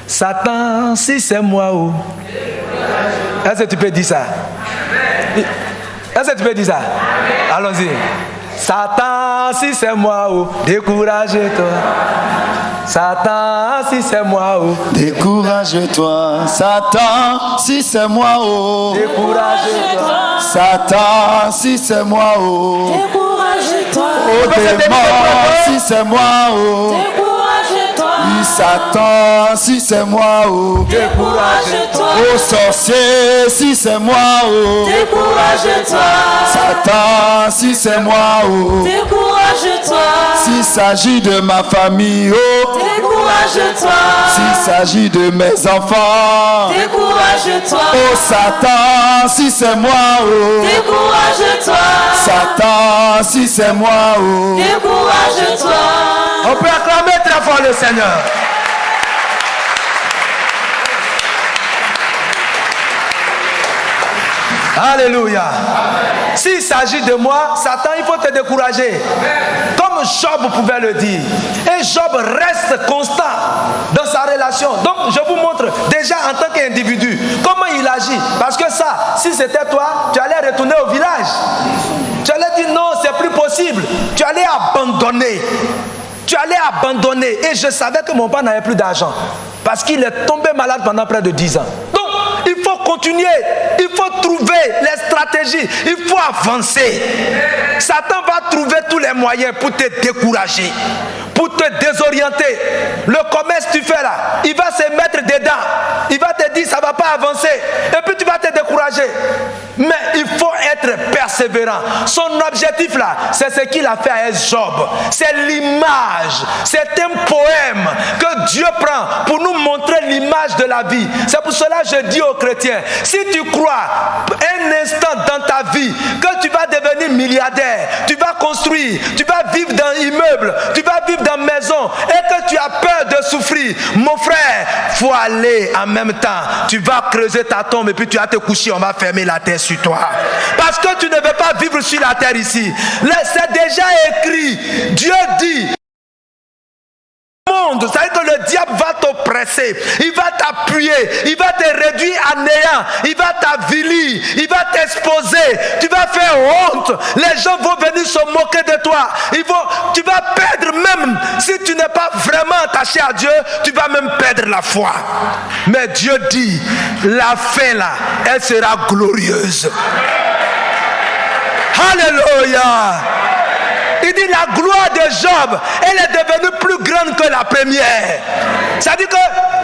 Satan, si c'est moi, oh. Est-ce que tu peux dire ça? Est-ce que tu peux dire ça? Allons-y. Satan, si c'est moi, oh, décourage-toi. Satan, si c'est moi, oh, décourage-toi. Satan, si c'est moi, oh, décourage-toi. Satan, si c'est moi, oh, décourage-toi. Oh démon, si c'est moi, oh, décourage-toi. Oui, Satan, si c'est moi, oh, décourage-toi. Oh sorcier, si c'est moi, oh, décourage-toi. Satan, si c'est moi, oh, décourage-toi. S'il s'agit de ma famille, oh, décourage-toi. S'il s'agit de mes enfants, décourage-toi. Oh Satan, si c'est moi, oh, décourage-toi. Satan, si c'est moi, oh, décourage-toi. On peut acclamer très fort le Seigneur. Alléluia. S'il s'agit de moi, Satan, il faut te décourager. Comme Job pouvait le dire. Et Job reste constant dans sa relation. Donc, je vous montre déjà en tant qu'individu comment il agit. Parce que ça, si c'était toi, tu allais retourner au village. Tu allais dire non, c'est plus possible. Tu allais abandonner. Tu allais abandonner. Et je savais que mon père n'avait plus d'argent. Parce qu'il est tombé malade pendant près de 10 ans. Donc, il faut continuer. Il faut trouver les stratégies. Il faut avancer. Satan va trouver tous les moyens pour te décourager, pour te désorienter. Le commerce que tu fais là, il va se mettre dedans. Il va te dire ça ne va pas avancer. Et puis tu vas te décourager. Mais il faut être persévérant. Son objectif là, c'est ce qu'il a fait à Job. C'est l'image. C'est un poème que Dieu prend pour nous montrer l'image de la vie. C'est pour cela que je dis aux chrétiens, si tu crois un instant dans ta vie que tu vas devenir milliardaire, tu vas construire, tu vas vivre dans un immeuble, tu vas vivre dans une maison et que tu as peur de souffrir, mon frère, il faut aller en même temps. Tu vas creuser ta tombe et puis tu vas te coucher, on va fermer la terre sur toi. Parce que tu ne veux pas vivre sur la terre ici. C'est déjà écrit. Dieu dit, c'est-à-dire que le diable va t'oppresser, il va t'appuyer, il va te réduire à néant, il va t'avilir, il va t'exposer, tu vas faire honte, les gens vont venir se moquer de toi, tu vas perdre même, si tu n'es pas vraiment attaché à Dieu, tu vas même perdre la foi. Mais Dieu dit, la fin là, elle sera glorieuse. Alléluia. Il dit la gloire de Job, elle est devenue plus grande que la première. C'est-à-dire que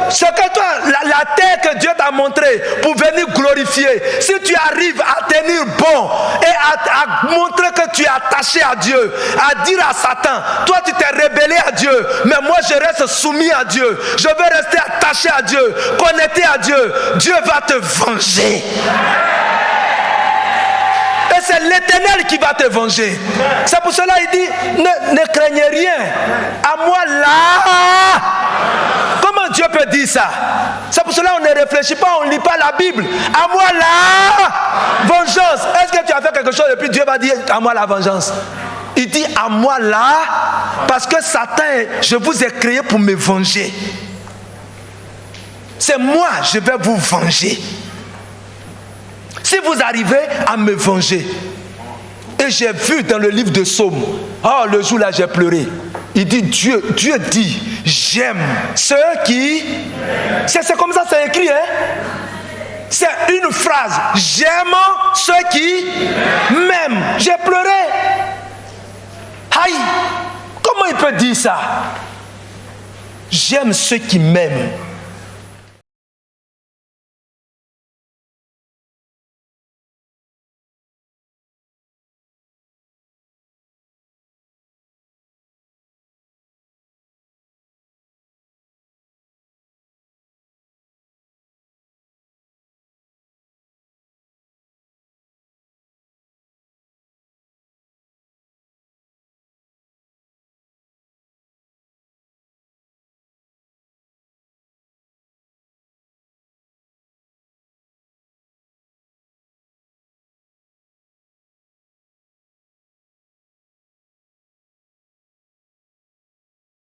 ce que toi, la terre que Dieu t'a montré pour venir glorifier, si tu arrives à tenir bon et à montrer que tu es attaché à Dieu, à dire à Satan, toi tu t'es rébellé à Dieu, mais moi je reste soumis à Dieu, je veux rester attaché à Dieu, connecté à Dieu, Dieu va te venger. Et c'est l'Éternel qui va te venger. C'est pour cela qu'il dit, ne craignez rien. À moi là. Comment Dieu peut dire ça? C'est pour cela qu'on ne réfléchit pas, on ne lit pas la Bible. À moi là. Vengeance. Est-ce que tu as fait quelque chose et puis Dieu va dire à moi la vengeance? Il dit à moi là. Parce que Satan, je vous ai créé pour me venger. C'est moi, je vais vous venger. Si vous arrivez à me venger, et j'ai vu dans le livre de Psaume, oh le jour là j'ai pleuré, il dit Dieu dit j'aime ceux qui, c'est comme ça c'est écrit hein. C'est une phrase. J'aime ceux qui m'aiment. J'ai pleuré. Aïe, comment il peut dire ça? J'aime ceux qui m'aiment.